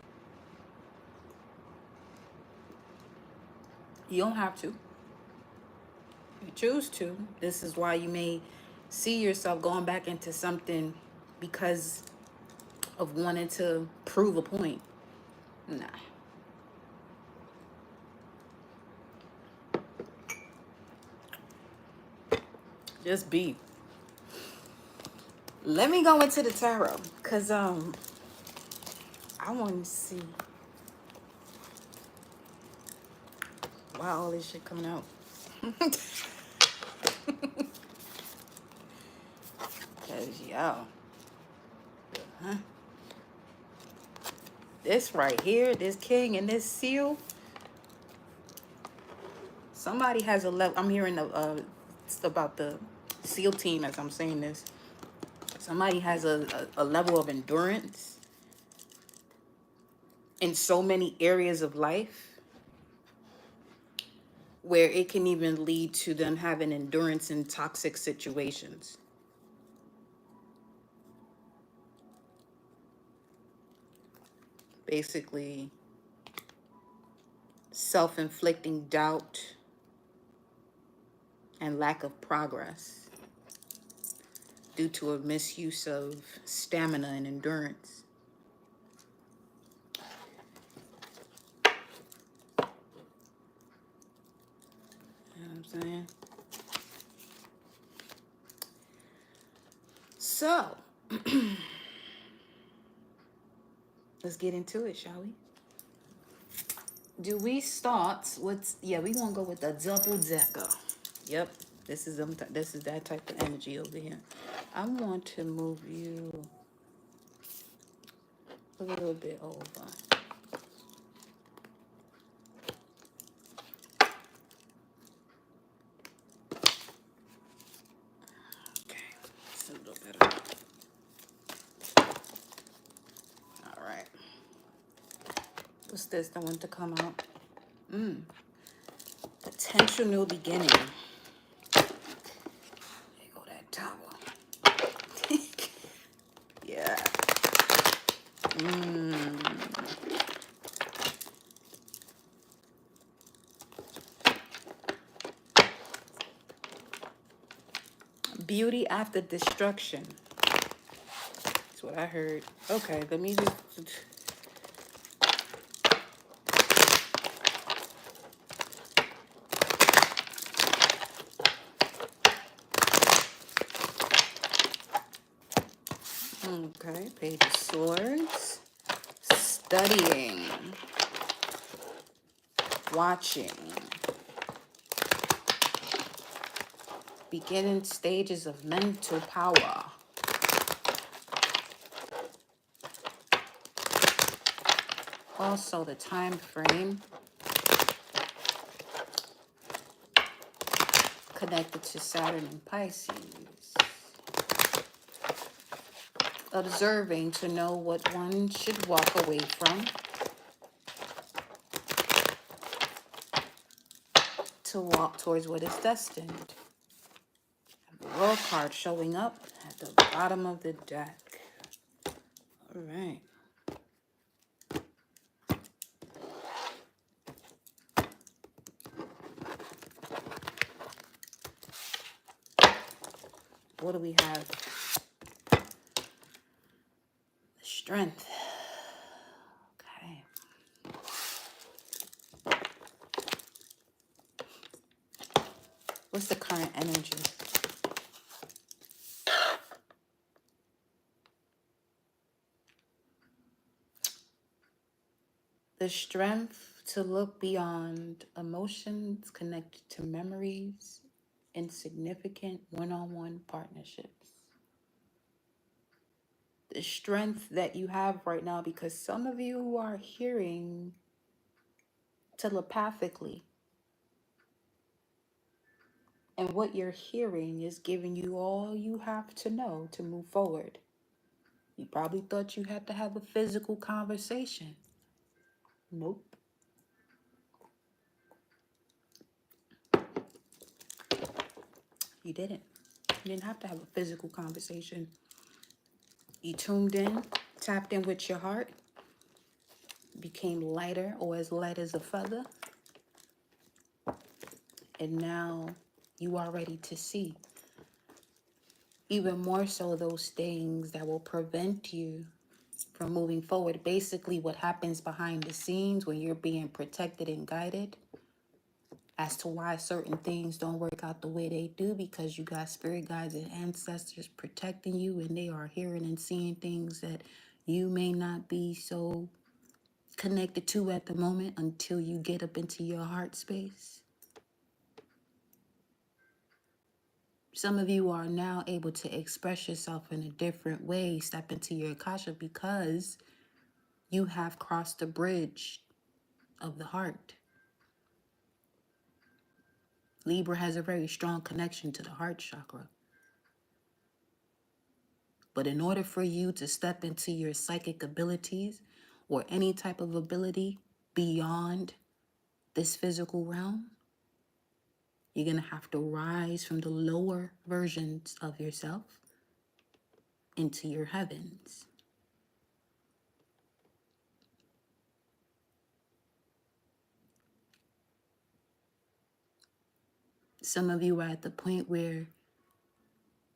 You don't have to. You choose to. This is why you may see yourself going back into something because of wanting to prove a point. Nah. Just be. Let me go into the tarot because I want to see why all this shit coming out. Because this right here, this king and this seal, somebody has a level. I'm hearing it's about the seal team as I'm saying this. Somebody has a level of endurance in so many areas of life where it can even lead to them having endurance in toxic situations. Basically, self-inflicting doubt and lack of progress due to a misuse of stamina and endurance. You know what I'm saying? So, let's get into it, shall we? Do we start with, yeah, we want to go with the double decker. Yep, this is that type of energy over here. I want to move you a little bit over. Okay, it's a little better. All right. What's this that want to come out? Potential new beginning. There go that tower. Yeah. Beauty after destruction. That's what I heard. Okay, let me just... Okay, Page of Swords. Studying. Watching. Beginning stages of mental power. Also the time frame connected to Saturn and Pisces. Observing to know what one should walk away from. To walk towards what is destined. The World card showing up at the bottom of the deck. All right. What do we have? Strength. Okay. What's the current energy? The strength to look beyond emotions connected to memories and significant one-on-one partnerships. The strength that you have right now, because some of you are hearing telepathically. And what you're hearing is giving you all you have to know to move forward. You probably thought you had to have a physical conversation. Nope. You didn't. You didn't have to have a physical conversation. You tuned in, tapped in with your heart, became lighter or as light as a feather. And now you are ready to see. Even more so those things that will prevent you from moving forward. Basically what happens behind the scenes when you're being protected and guided as to why certain things don't work out the way they do, because you got spirit guides and ancestors protecting you, and they are hearing and seeing things that you may not be so connected to at the moment until you get up into your heart space. Some of you are now able to express yourself in a different way, step into your CASHAPP, because you have crossed the bridge of the heart. Libra has a very strong connection to the heart chakra. But in order for you to step into your psychic abilities or any type of ability beyond this physical realm, you're going to have to rise from the lower versions of yourself into your heavens. Some of you are at the point where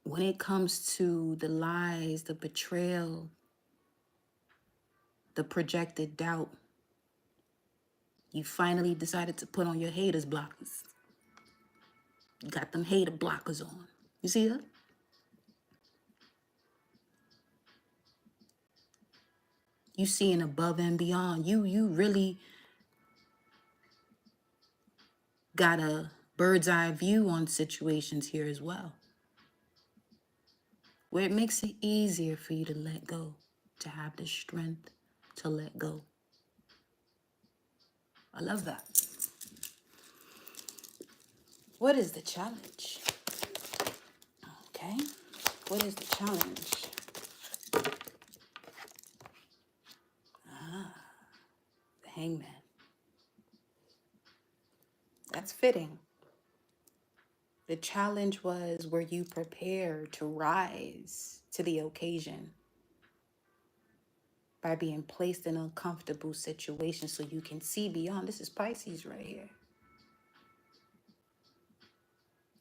when it comes to the lies, the betrayal, the projected doubt, you finally decided to put on your haters blockers. You got them hater blockers on. You see that? You seeing above and beyond. You really got a bird's eye view on situations here as well, where it makes it easier for you to let go, to have the strength to let go. I love that. What is the challenge? Okay, what is the challenge? The Hangman. That's fitting. The challenge was, were you prepared to rise to the occasion by being placed in uncomfortable situations so you can see beyond? This is Pisces right here.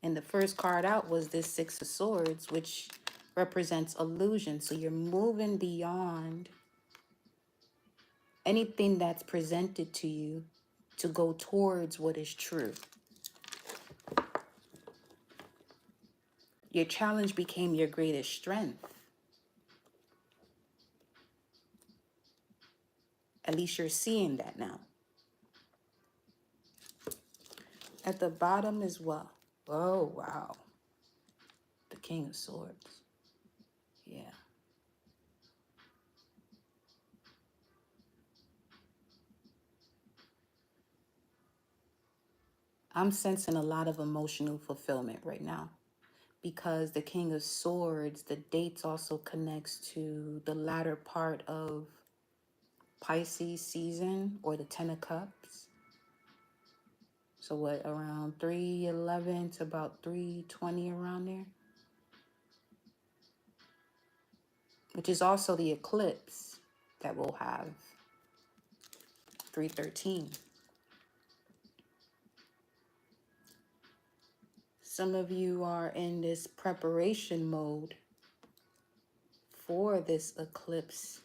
And the first card out was this Six of Swords, which represents illusion. So you're moving beyond anything that's presented to you to go towards what is true. Your challenge became your greatest strength. At least you're seeing that now. At the bottom as well. Oh, wow. The King of Swords. Yeah. I'm sensing a lot of emotional fulfillment right now, because the King of Swords, the dates also connects to the latter part of Pisces season, or the 10 of Cups. So what, around 311 to about 320, around there? Which is also the eclipse that we'll have, 313. Some of you are in this preparation mode for this eclipse.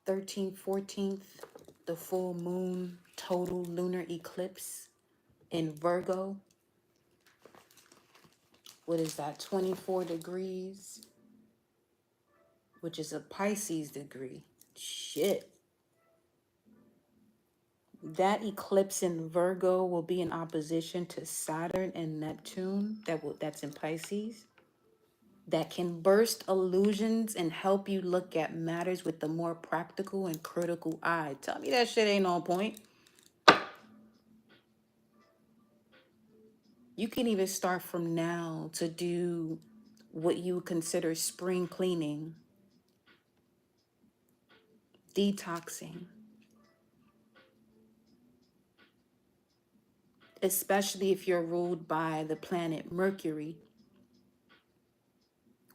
13th, 14th, the full moon total lunar eclipse in Virgo. What is that? 24 degrees, which is a Pisces degree. Shit. That eclipse in Virgo will be in opposition to Saturn and Neptune. That's in Pisces. That can burst illusions and help you look at matters with a more practical and critical eye. Tell me that shit ain't on point. You can even start from now to do what you consider spring cleaning, detoxing, especially if you're ruled by the planet Mercury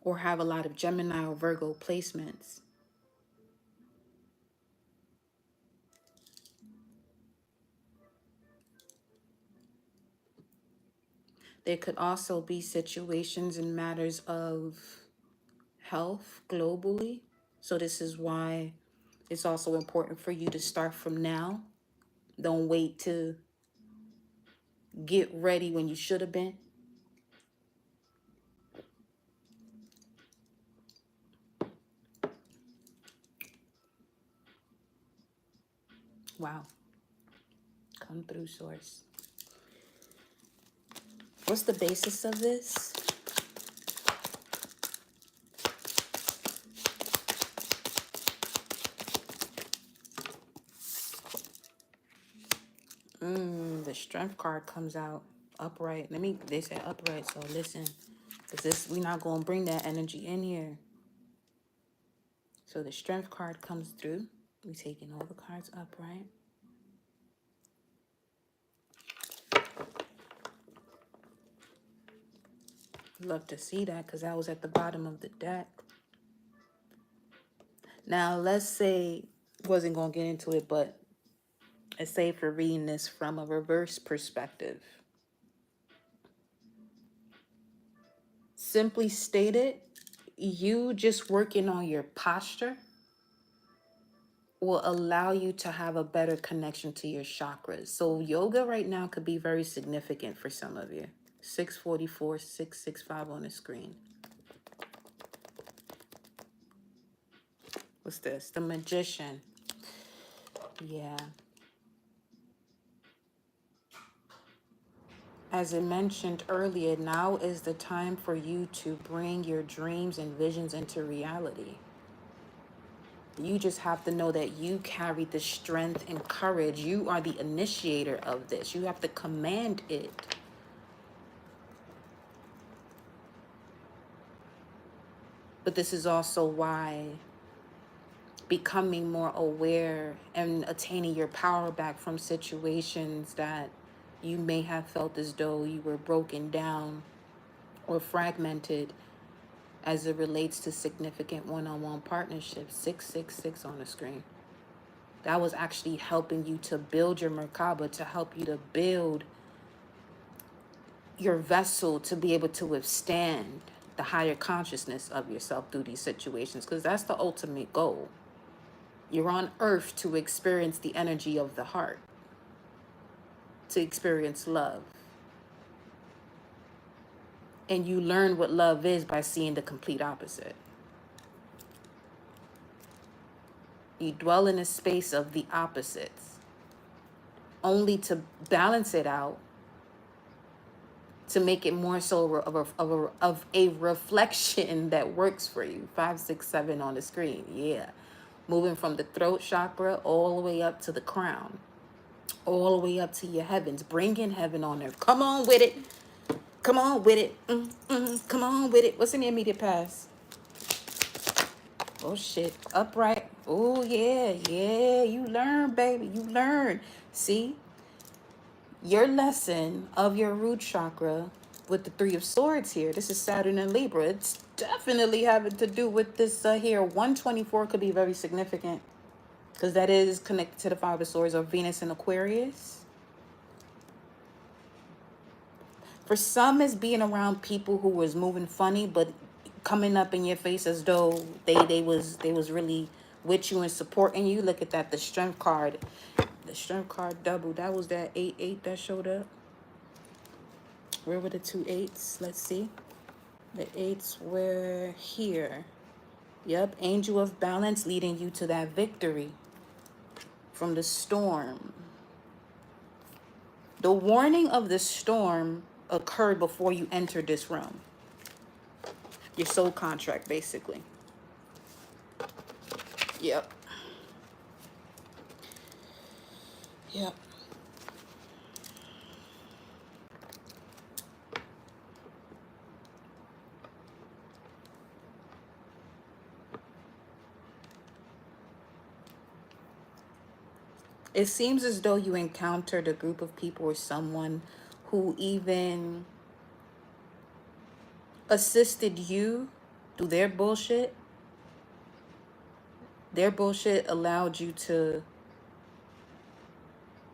or have a lot of Gemini or Virgo placements. There could also be situations and matters of health globally. So this is why it's also important for you to start from now. Don't wait to get ready when you should have been. Wow. Come through, source. What's the basis of this? The strength card comes out. Upright. They said upright, so listen. Because we're not going to bring that energy in here. So the strength card comes through. We're taking all the cards upright. Love to see that because that was at the bottom of the deck. Now, let's say, wasn't going to get into it, but let's say for reading this from a reverse perspective. Simply stated, you just working on your posture will allow you to have a better connection to your chakras. So yoga right now could be very significant for some of you. 644, 665 on the screen. What's this? The Magician. Yeah. As I mentioned earlier, now is the time for you to bring your dreams and visions into reality. You just have to know that you carry the strength and courage. You are the initiator of this. You have to command it. But this is also why becoming more aware and attaining your power back from situations that you may have felt as though you were broken down or fragmented as it relates to significant one-on-one partnerships. 666 on the screen. That was actually helping you to build your Merkaba, to help you to build your vessel to be able to withstand the higher consciousness of yourself through these situations, because that's the ultimate goal. You're on earth to experience the energy of the heart, to experience love. And you learn what love is by seeing the complete opposite. You dwell in a space of the opposites, only to balance it out, to make it more so of a reflection that works for you. 567 on the screen. Yeah. Moving from the throat chakra all the way up to the crown, all the way up to your heavens. Bring in heaven on earth. Come on with it. Come on with it. Come on with it. What's in the immediate past? Oh, shit. Upright. Oh, yeah. Yeah. You learn, baby. You learn. See? Your lesson of your root chakra with the 3 of Swords here. This is Saturn and Libra. It's definitely having to do with this here. 124 could be very significant because that is connected to the 5 of Swords or Venus in Aquarius. For some, it's being around people who was moving funny, but coming up in your face as though they was really with you and supporting you. Look at that, the Strength card. The Strength card double. That was that 8-8 that showed up. Where were the 2 8s? Let's see. The 8s were here. Yep, Angel of Balance leading you to that victory from the storm. The warning of the storm occurred before you entered this realm. Your soul contract, basically. Yep. Yep. It seems as though you encountered a group of people or someone who even assisted you through their bullshit. Their bullshit allowed you to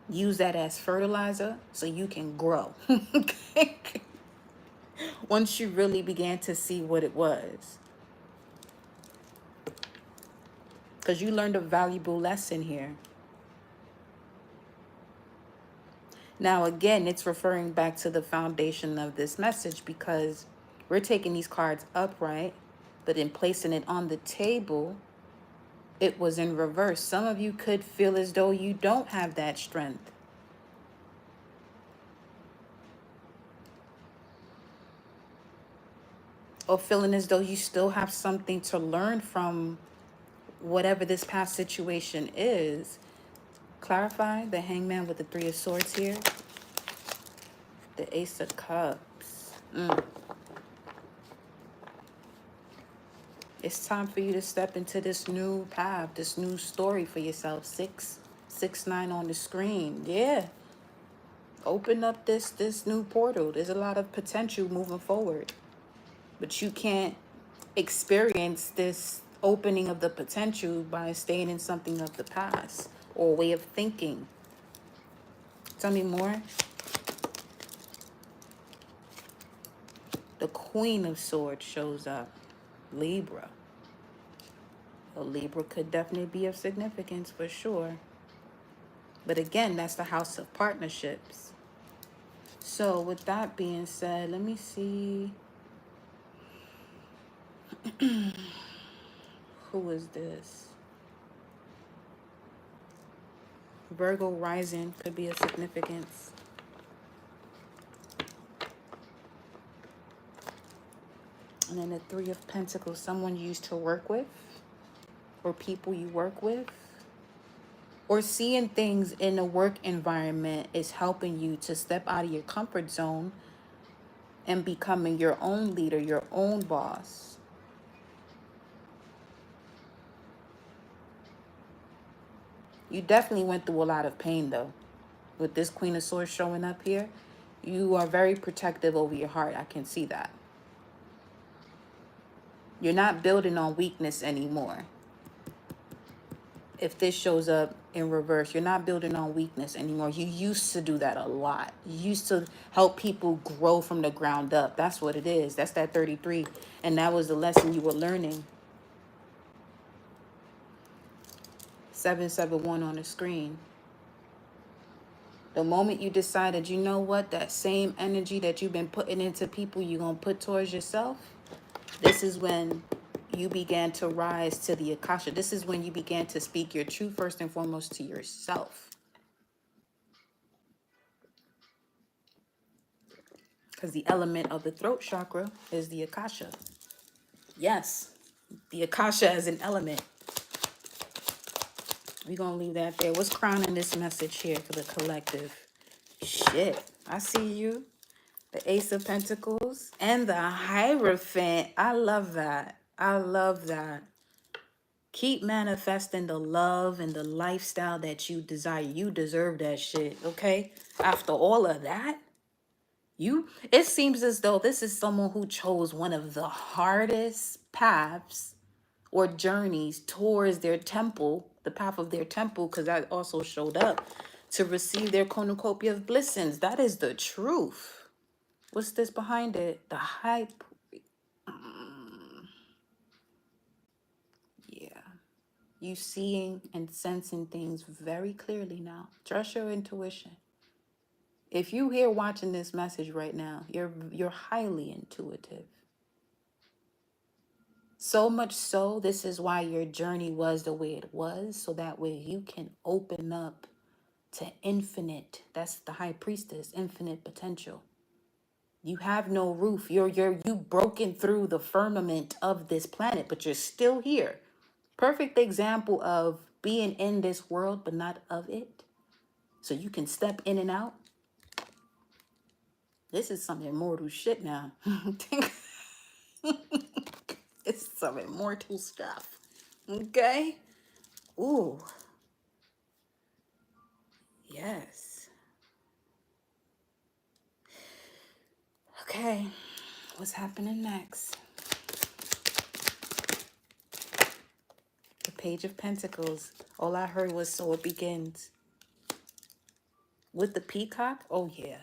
use that as fertilizer so you can grow. Okay? Once you really began to see what it was. Because you learned a valuable lesson here. Now, again, it's referring back to the foundation of this message because we're taking these cards upright, but in placing it on the table, it was in reverse. Some of you could feel as though you don't have that strength. Or feeling as though you still have something to learn from whatever this past situation is. Clarify the Hangman with the 3 of Swords here. The Ace of Cups. It's time for you to step into this new path, this new story for yourself. 669 on the screen. Yeah. Open up this new portal. There's a lot of potential moving forward. But you can't experience this opening of the potential by staying in something of the past or way of thinking. Tell me more. The Queen of Swords shows up. Libra. A Libra could definitely be of significance for sure. But again, that's the house of partnerships. So with that being said, let me see. Who is this? Virgo rising could be of significance. And then the Three of Pentacles, someone you used to work with or people you work with. Or seeing things in a work environment is helping you to step out of your comfort zone and becoming your own leader, your own boss. You definitely went through a lot of pain though. With this Queen of Swords showing up here, you are very protective over your heart. I can see that. You're not building on weakness anymore. If this shows up in reverse, you're not building on weakness anymore. You used to do that a lot. You used to help people grow from the ground up. That's what it is. That's that 33. And that was the lesson you were learning. 771 on the screen. The moment you decided, you know what, that same energy that you've been putting into people, you're going to put towards yourself. This is when you began to rise to the Akasha. This is when you began to speak your truth first and foremost to yourself. Because the element of the throat chakra is the Akasha. Yes, the Akasha as an element. We're going to leave that there. What's crowning this message here for the collective? Shit, I see you. The Ace of Pentacles and the Hierophant. I love that. I love that. Keep manifesting the love and the lifestyle that you desire. You deserve that shit, okay? After all of that, it seems as though this is someone who chose one of the hardest paths or journeys towards their temple, the path of their temple, because that also showed up to receive their cornucopia of blessings. That is the truth. What's this behind it? The hype. Yeah. You seeing and sensing things very clearly now. Trust your intuition. If you here watching this message right now, you're highly intuitive. So much so, this is why your journey was the way it was, so that way you can open up to infinite. That's the high priestess, infinite potential. You have no roof. You broken through the firmament of this planet, but you're still here. Perfect example of being in this world, but not of it. So you can step in and out. This is some immortal shit now. It's some immortal stuff. Okay? Ooh. Yes. Okay. What's happening next? The Page of Pentacles. All I heard was so it begins. With the peacock? Oh, yeah.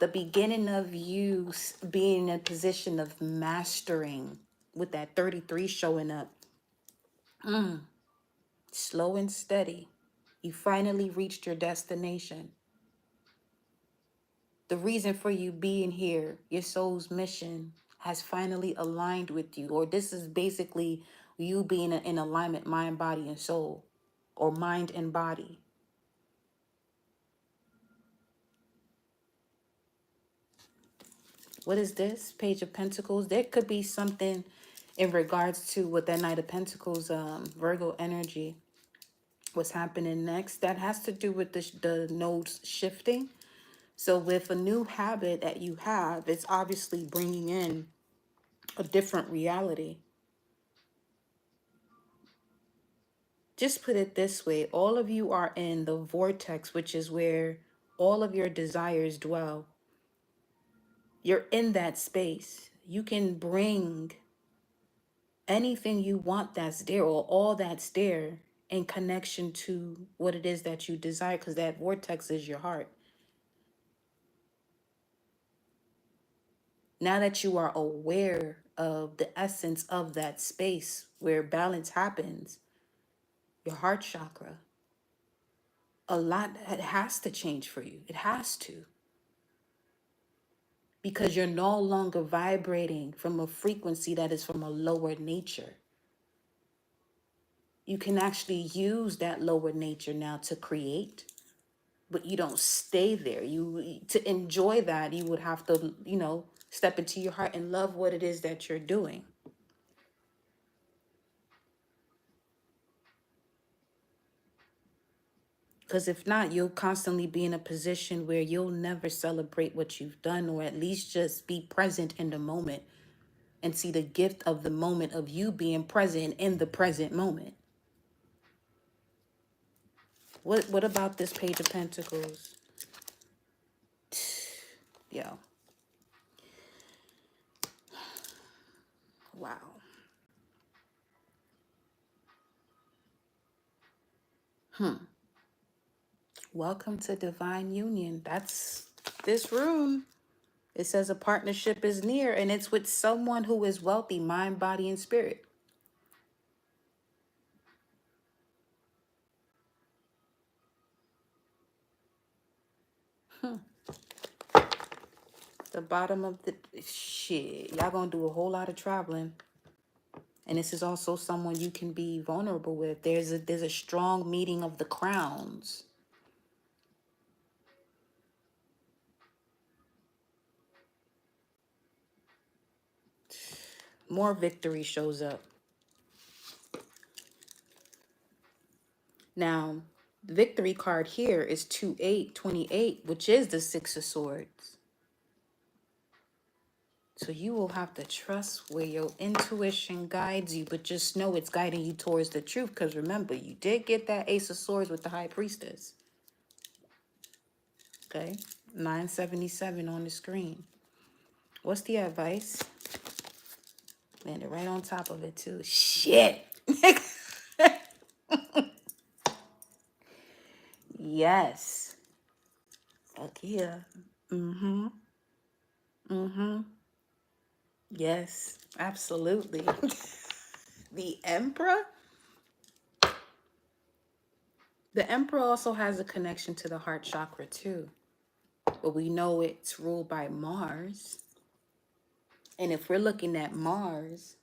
The beginning of you being in a position of mastering with that 33 showing up. Slow and steady. You finally reached your destination. The reason for you being here, your soul's mission, has finally aligned with you. Or this is basically you being in alignment, mind, body, and soul. Or mind and body. What is this? Page of Pentacles. There could be something in regards to what that Knight of Pentacles, Virgo energy, what's happening next. That has to do with the nodes shifting. So with a new habit that you have, it's obviously bringing in a different reality. Just put it this way, all of you are in the vortex, which is where all of your desires dwell. You're in that space. You can bring anything you want that's there, or all that's there, in connection to what it is that you desire, because that vortex is your heart. Now that you are aware of the essence of that space where balance happens, your heart chakra, a lot, it has to change for you. It has to. Because you're no longer vibrating from a frequency that is from a lower nature. You can actually use that lower nature now to create, but you don't stay there. You, to enjoy that, you would have to, step into your heart and love what it is that you're doing. Because if not, you'll constantly be in a position where you'll never celebrate what you've done, or at least just be present in the moment and see the gift of the moment of you being present in the present moment. What about this Page of Pentacles? Yo. Wow. Welcome to Divine Union. That's this room. It says a partnership is near, and it's with someone who is wealthy, mind, body, and spirit. The bottom of the shit. Y'all gonna do a whole lot of traveling. And this is also someone you can be vulnerable with. There's a strong meeting of the crowns. More victory shows up. Now, the victory card here is 2/8/28, which is the Six of Swords. So you will have to trust where your intuition guides you, but just know it's guiding you towards the truth. Because remember, you did get that Ace of Swords with the High Priestess. Okay, 977 on the screen. What's the advice? Landed right on top of it too. Shit. Yes. Fuck yeah. Mm-hmm. Mm-hmm. Yes, absolutely. The Emperor? The Emperor also has a connection to the heart chakra too. But we know it's ruled by Mars. And if we're looking at Mars,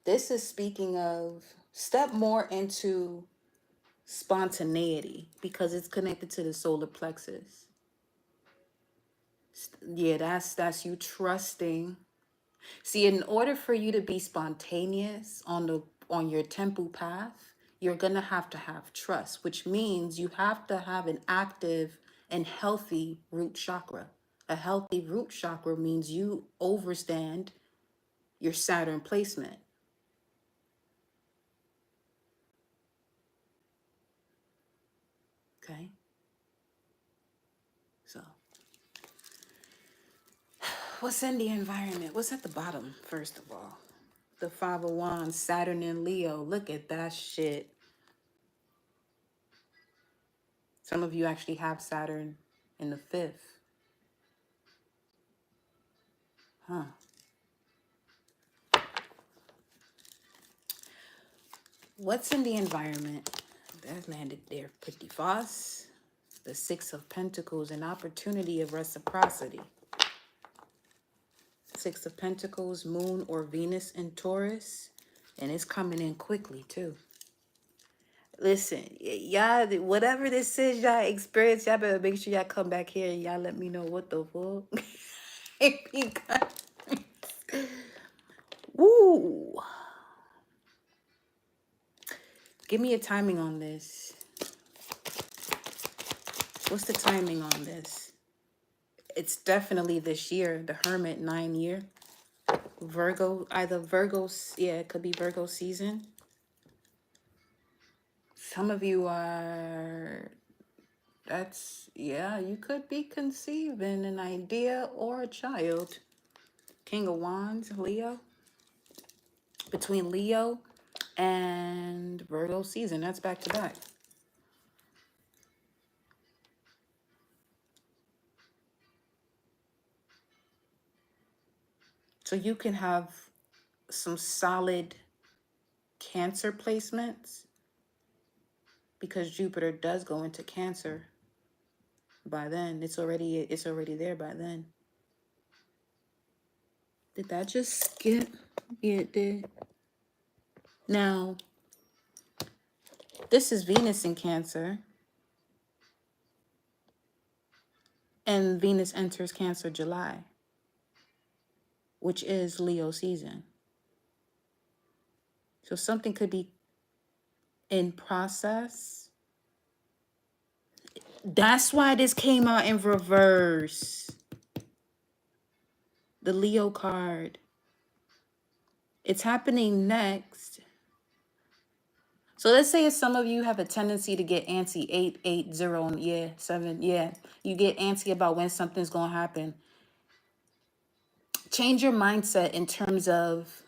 this is speaking of step more into spontaneity, because it's connected to the solar plexus. Yeah, that's you trusting. See, in order for you to be spontaneous on your temple path, you're gonna have to have trust, which means you have to have an active and healthy root chakra. A healthy root chakra means you overstand your Saturn placement. Okay. So what's in the environment? What's at the bottom, first of all? The Five of Wands, Saturn and Leo. Look at that shit. Some of you actually have Saturn in the fifth. Huh. What's in the environment? That landed there pretty fast. The Six of Pentacles, an opportunity of reciprocity. Six of Pentacles, Moon or Venus in Taurus. And it's coming in quickly too. Listen, y'all, whatever this is y'all experience, y'all better make sure y'all come back here and y'all let me know what the fuck. Because, woo. Give me a timing on this. What's the timing on this? It's definitely this year. The Hermit, 9-year. Virgo, either Virgo's, yeah, it could be Virgo season. Some of you are, yeah, you could be conceiving an idea or a child. King of Wands, Leo. Between Leo and Virgo season, that's back to back. So you can have some solid Cancer placements because Jupiter does go into Cancer by then. It's already there by then. Did that just skip? Yeah, it did. Now, this is Venus in Cancer. And Venus enters Cancer July, which is Leo season. So something could be in process. That's why this came out in reverse. The Leo card. It's happening next. So let's say if some of you have a tendency to get antsy, 880, yeah, 7, yeah. You get antsy about when something's going to happen. Change your mindset in terms of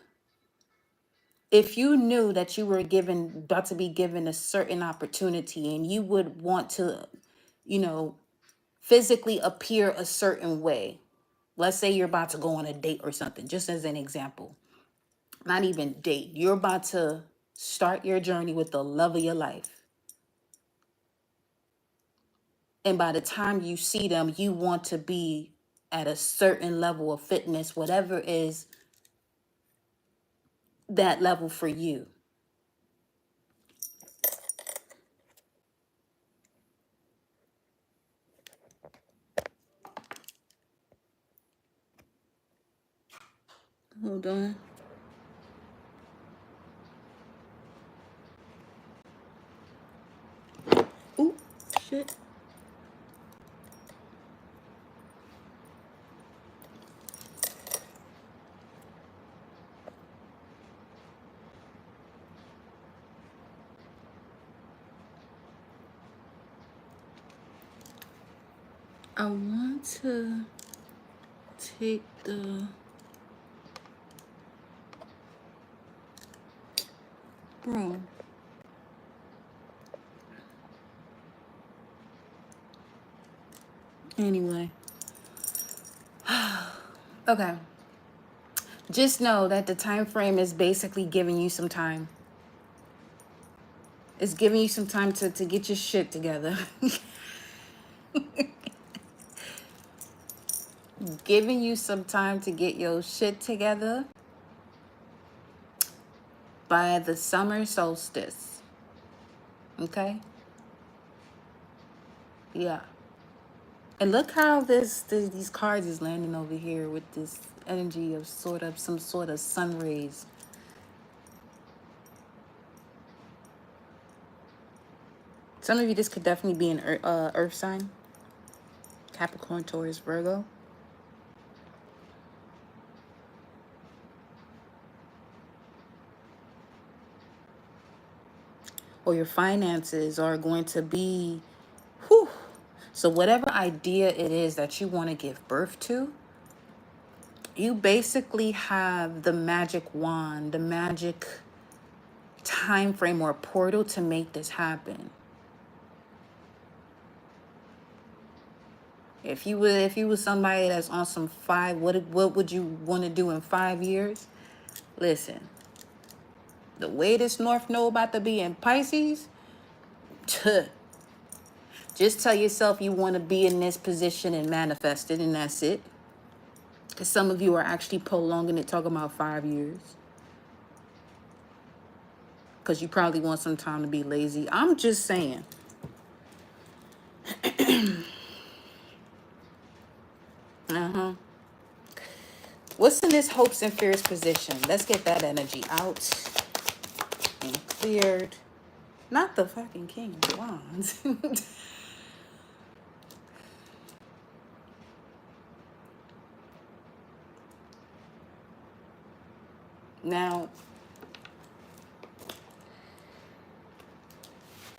if you knew that you were about to be given a certain opportunity and you would want to, you know, physically appear a certain way. Let's say you're about to go on a date or something, just as an example. Not even date. You're about to start your journey with the love of your life. And by the time you see them, you want to be at a certain level of fitness, whatever is that level for you. Hold on. Ooh, shit. I want to take the broom. Anyway. Okay. Just know that the time frame is basically giving you some time. It's giving you some time to get your shit together. Giving you some time to get your shit together by the summer solstice. Okay? Yeah. And look how these cards is landing over here with this energy of some sort of sun rays. Some of you, this could definitely be an earth sign. Capricorn, Taurus, Virgo. Or your finances are going to be, whew. So whatever idea it is that you want to give birth to, you basically have the magic wand, the magic time frame or portal to make this happen. If you was somebody that's on some what would you want to do in 5 years? Listen, the way this North Node about to be in Pisces, just tell yourself you want to be in this position and manifest it, and that's it. Because some of you are actually prolonging it, talking about 5 years. Because you probably want some time to be lazy. I'm just saying. What's in this hopes and fears position? Let's get that energy out and cleared. Not the fucking King of Wands. Now,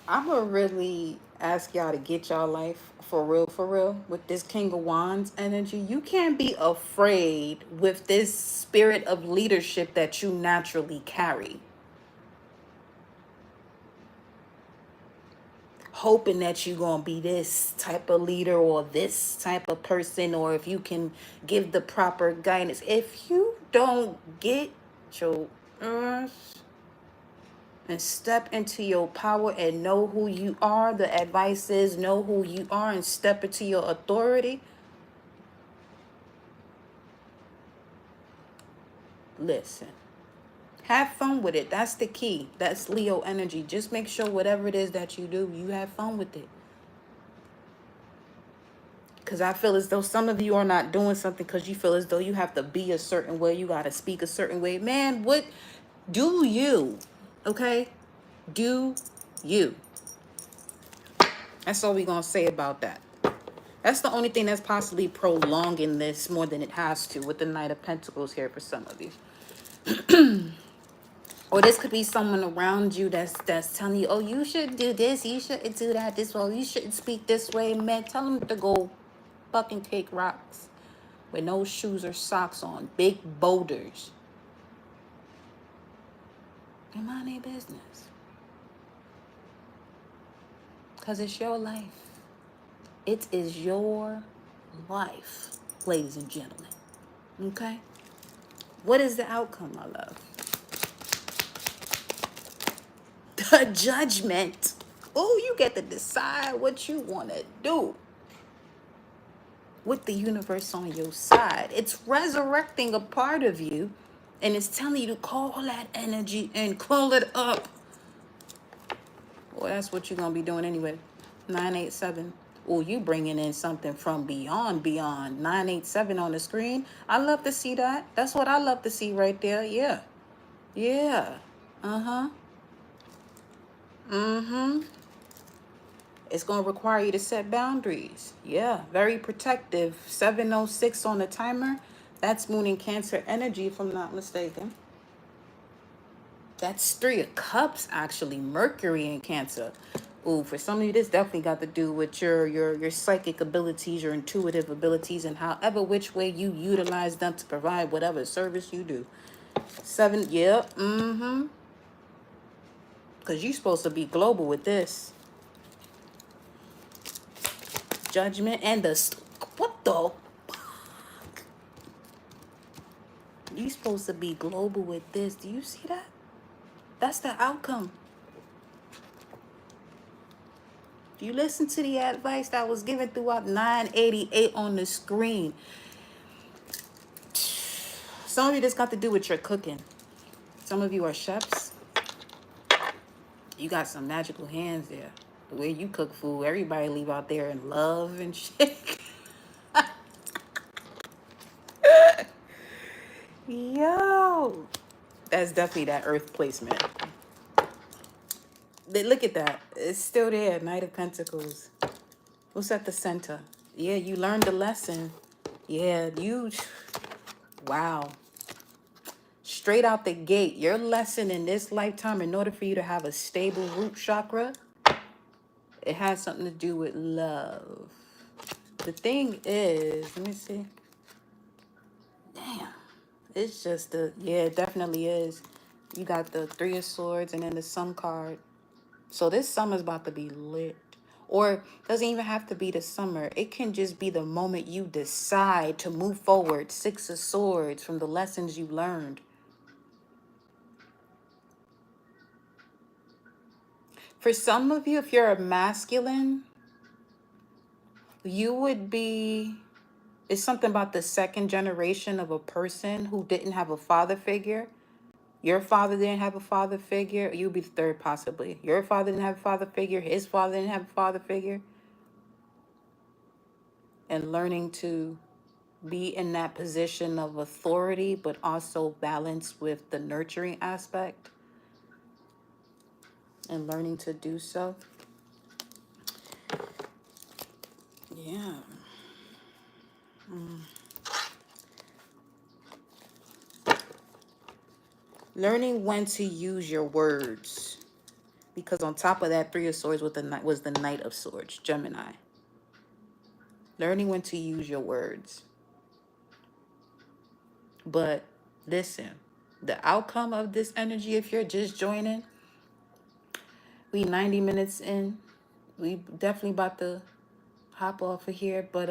I'm going to really ask y'all to get y'all life for real, with this King of Wands energy. You can't be afraid with this spirit of leadership that you naturally carry. Hoping that you're going to be this type of leader or this type of person, or if you can give the proper guidance. If you don't get your earth and step into your power and know who you are, the advice is know who you are and step into your authority. Listen, have fun with it. That's the key. That's Leo energy. Just make sure whatever it is that you do, you have fun with it. Because I feel as though some of you are not doing something because you feel as though you have to be a certain way. You got to speak a certain way. Man, what do you? Okay? Do you? That's all we're going to say about that. That's the only thing that's possibly prolonging this more than it has to with the Knight of Pentacles here for some of you. Or this could be someone around you that's telling you, oh, you should do this, you shouldn't do that this way, you shouldn't speak this way. Man, tell them to go fucking kick rocks with no shoes or socks on. Big boulders. They mind their business. Because it's your life. It is your life, ladies and gentlemen. Okay? What is the outcome, my love? The Judgment. Oh, you get to decide what you want to do with the universe on your side. It's resurrecting a part of you, and it's telling you to call that energy and call it up. Well, that's what you're going to be doing anyway. 987. Oh, you bringing in something from beyond. 987 on the screen. I love to see that. That's what I love to see right there. Yeah. Yeah. Uh-huh. Mm-hmm. It's going to require you to set boundaries. Yeah, very protective. 7:06 on the timer. That's Moon in Cancer energy, if I'm not mistaken. That's 3 of Cups, actually. Mercury in Cancer. Ooh, for some of you, this definitely got to do with your psychic abilities, your intuitive abilities, and however which way you utilize them to provide whatever service you do. 7, yep, mm-hmm. Because you're supposed to be global with this. Judgment and what the? You're supposed to be global with this. Do you see that? That's the outcome. You listen to the advice that was given throughout 988 on the screen. Some of you, this got to do with your cooking. Some of you are chefs. You got some magical hands there. The way you cook food, everybody leave out there in love and shit. Yo, that's definitely that earth placement. Look at that. It's still there. Knight of Pentacles. What's at the center? Yeah, you learned the lesson. Yeah, wow. Straight out the gate, your lesson in this lifetime, in order for you to have a stable root chakra, it has something to do with love. The thing is, let me see. Damn. It's just yeah, it definitely is. You got the 3 of Swords and then the Sun card. So this summer's about to be lit. Or doesn't even have to be the summer. It can just be the moment you decide to move forward. 6 of Swords from the lessons you learned. For some of you, if you're a masculine, you would be, it's something about the second generation of a person who didn't have a father figure. Your father didn't have a father figure. You'd be the third, possibly. Your father didn't have a father figure. His father didn't have a father figure. And learning to be in that position of authority, but also balance with the nurturing aspect. And learning to do so. Yeah. Learning when to use your words. Because on top of that, Three of Swords was the Knight of Swords, Gemini. Learning when to use your words. But listen, the outcome of this energy, if you're just joining, we 90 minutes in. We definitely about to hop off of here. But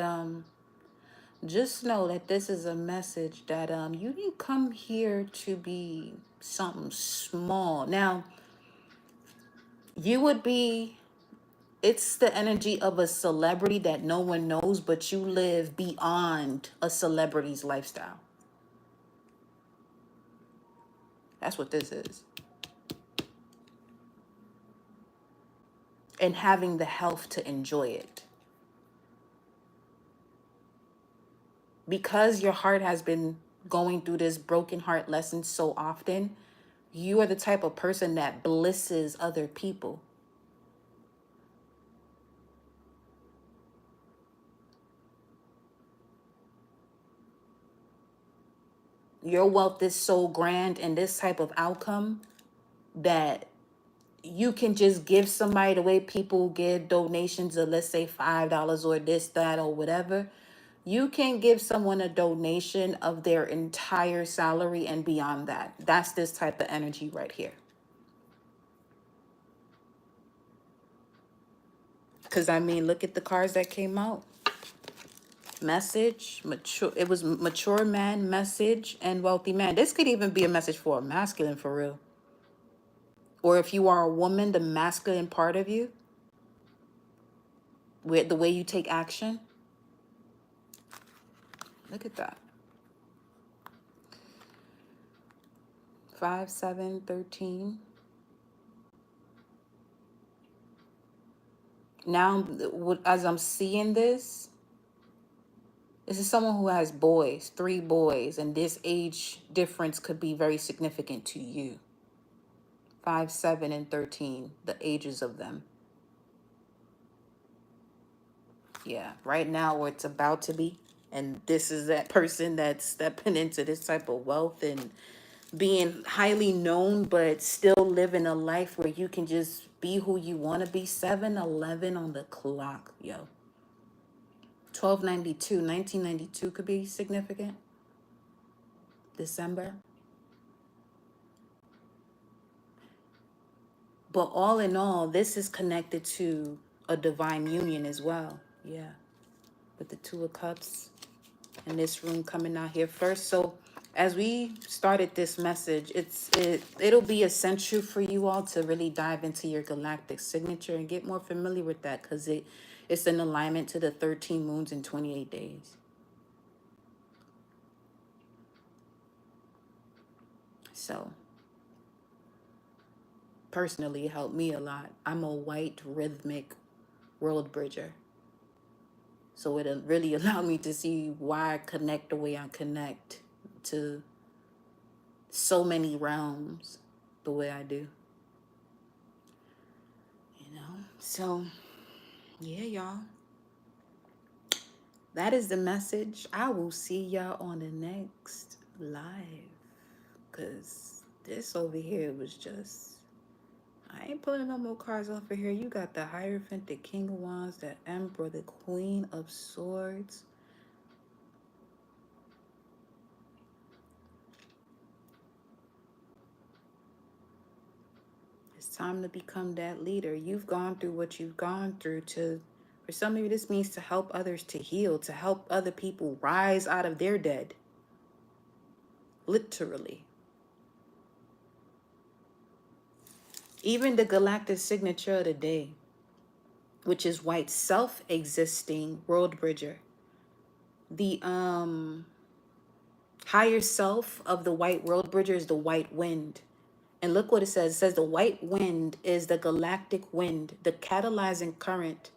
just know that this is a message that you didn't come here to be something small. Now, you would be, it's the energy of a celebrity that no one knows, but you live beyond a celebrity's lifestyle. That's what this is. And having the health to enjoy it. Because your heart has been going through this broken heart lesson so often, you are the type of person that blisses other people. Your wealth is so grand and this type of outcome that you can just give somebody, the way people give donations of, let's say, $5 or this, that, or whatever. You can give someone a donation of their entire salary and beyond that. That's this type of energy right here. Because, I mean, look at the cards that came out. Message, mature. It was mature man, message, and wealthy man. This could even be a message for a masculine, for real. Or if you are a woman, the masculine part of you, with the way you take action. Look at that. 5, 7, 13. Now, as I'm seeing this is someone who has boys, 3 boys, and this age difference could be very significant to you. 5, 7, and 13, the ages of them. Yeah, right now, or it's about to be. And this is that person that's stepping into this type of wealth and being highly known, but still living a life where you can just be who you want to be. 7-11 on the clock, yo. 1292, 1992 could be significant. December. But all in all, this is connected to a divine union as well. Yeah. With the 2 of Cups and this room coming out here first. So as we started this message, it'll be essential for you all to really dive into your galactic signature and get more familiar with that, because it's in alignment to the 13 moons in 28 days. So personally, it helped me a lot. I'm a white rhythmic world bridger. So it really allowed me to see why I connect the way I connect to so many realms the way I do. You know? So, yeah, y'all. That is the message. I will see y'all on the next live. Because this over here was just... I ain't pulling no more cards off of here. You got the Hierophant, the King of Wands, the Emperor, the Queen of Swords. It's time to become that leader. You've gone through what you've gone through for some of you, this means to help others to heal, to help other people rise out of their dead. Literally. Even the galactic signature of the day, which is white, self-existing world bridger. The higher self of the white world bridger is the white wind. And look what it says. It says the white wind is the galactic wind, the catalyzing current,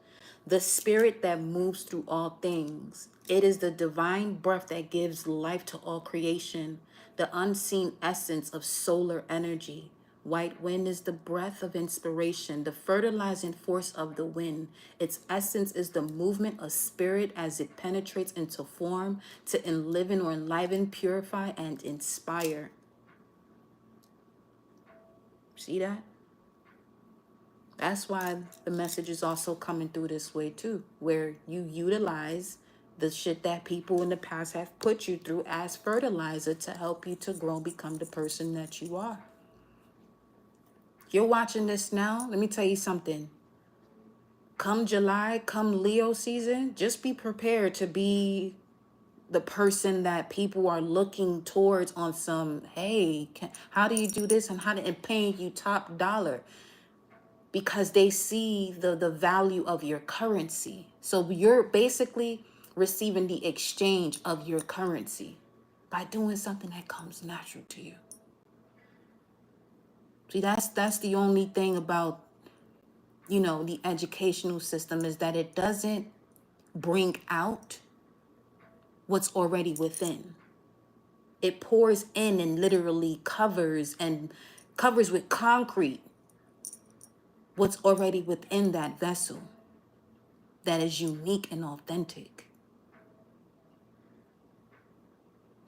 the spirit that moves through all things. It is the divine breath that gives life to all creation, the unseen essence of solar energy. White wind is the breath of inspiration, the fertilizing force of the wind. Its essence is the movement of spirit as it penetrates into form to enliven or enliven, purify, and inspire. See that? That's why the message is also coming through this way too, where you utilize the shit that people in the past have put you through as fertilizer to help you to grow, become the person that you are. You're watching this now. Let me tell you something. Come July, come Leo season, just be prepared to be the person that people are looking towards on some, hey, how do you do this and paying you top dollar because they see the value of your currency. So you're basically receiving the exchange of your currency by doing something that comes natural to you. See, that's the only thing about, you know, the educational system is that it doesn't bring out what's already within. It pours in and literally covers with concrete what's already within that vessel that is unique and authentic.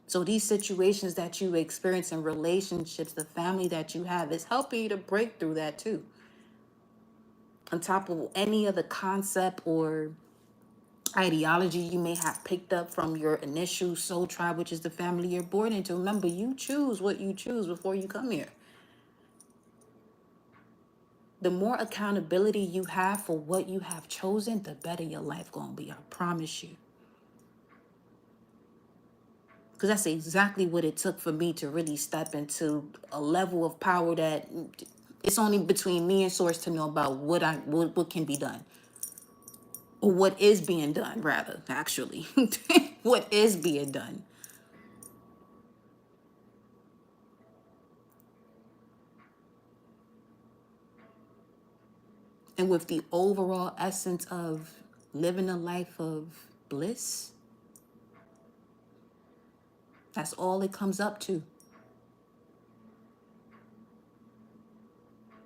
So these situations that you experience in relationships, the family that you have, is helping you to break through that too. On top of any other concept or ideology you may have picked up from your initial soul tribe, which is the family you're born into. Remember, you choose what you choose before you come here. The more accountability you have for what you have chosen, the better your life gonna be. I promise you. Because that's exactly what it took for me to really step into a level of power that it's only between me and Source to know about what can be done. Or what is being done, rather, actually. What is being done. And with the overall essence of living a life of bliss, that's all it comes up to.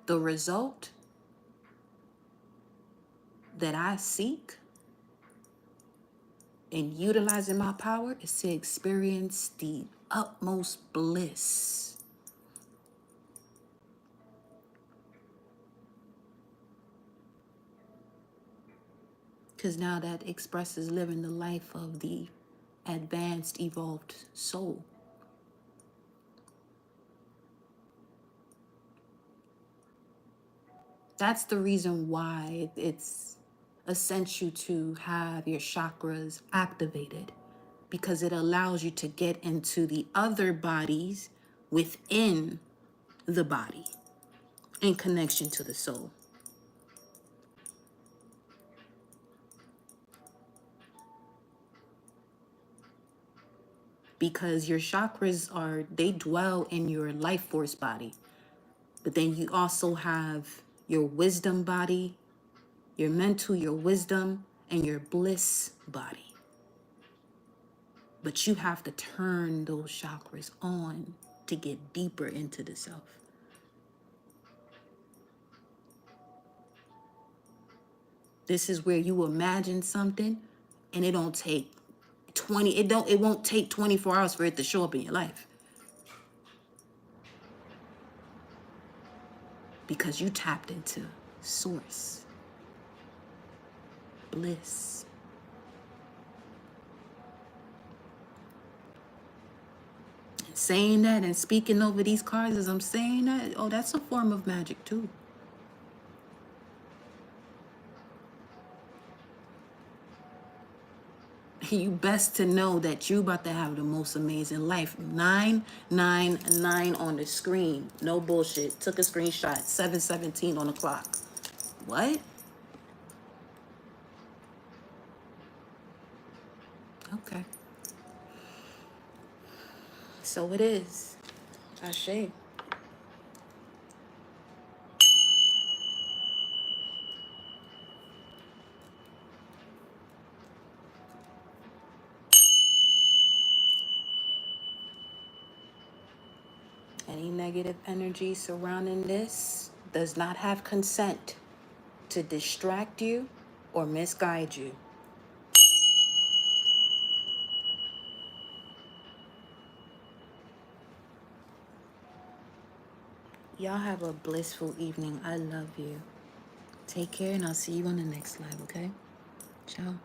The result that I seek in utilizing my power is to experience the utmost bliss. Because now that expresses living the life of the advanced, evolved soul. That's the reason why it's essential to have your chakras activated, because it allows you to get into the other bodies within the body in connection to the soul. Because your chakras they dwell in your life force body, but then you also have your wisdom body, your mental, your wisdom, and your bliss body. But you have to turn those chakras on to get deeper into the self. This is where you imagine something and it won't take 24 hours for it to show up in your life. Because you tapped into source, bliss. Saying that and speaking over these cards as I'm saying that, oh, that's a form of magic too. You best to know that you about to have the most amazing life. 999 on the screen. No bullshit. Took a screenshot. 7:17 on the clock. What? Okay. So it is. Ashe. Any negative energy surrounding this does not have consent to distract you or misguide you. Y'all have a blissful evening. I love you. Take care, and I'll see you on the next live, okay? Ciao.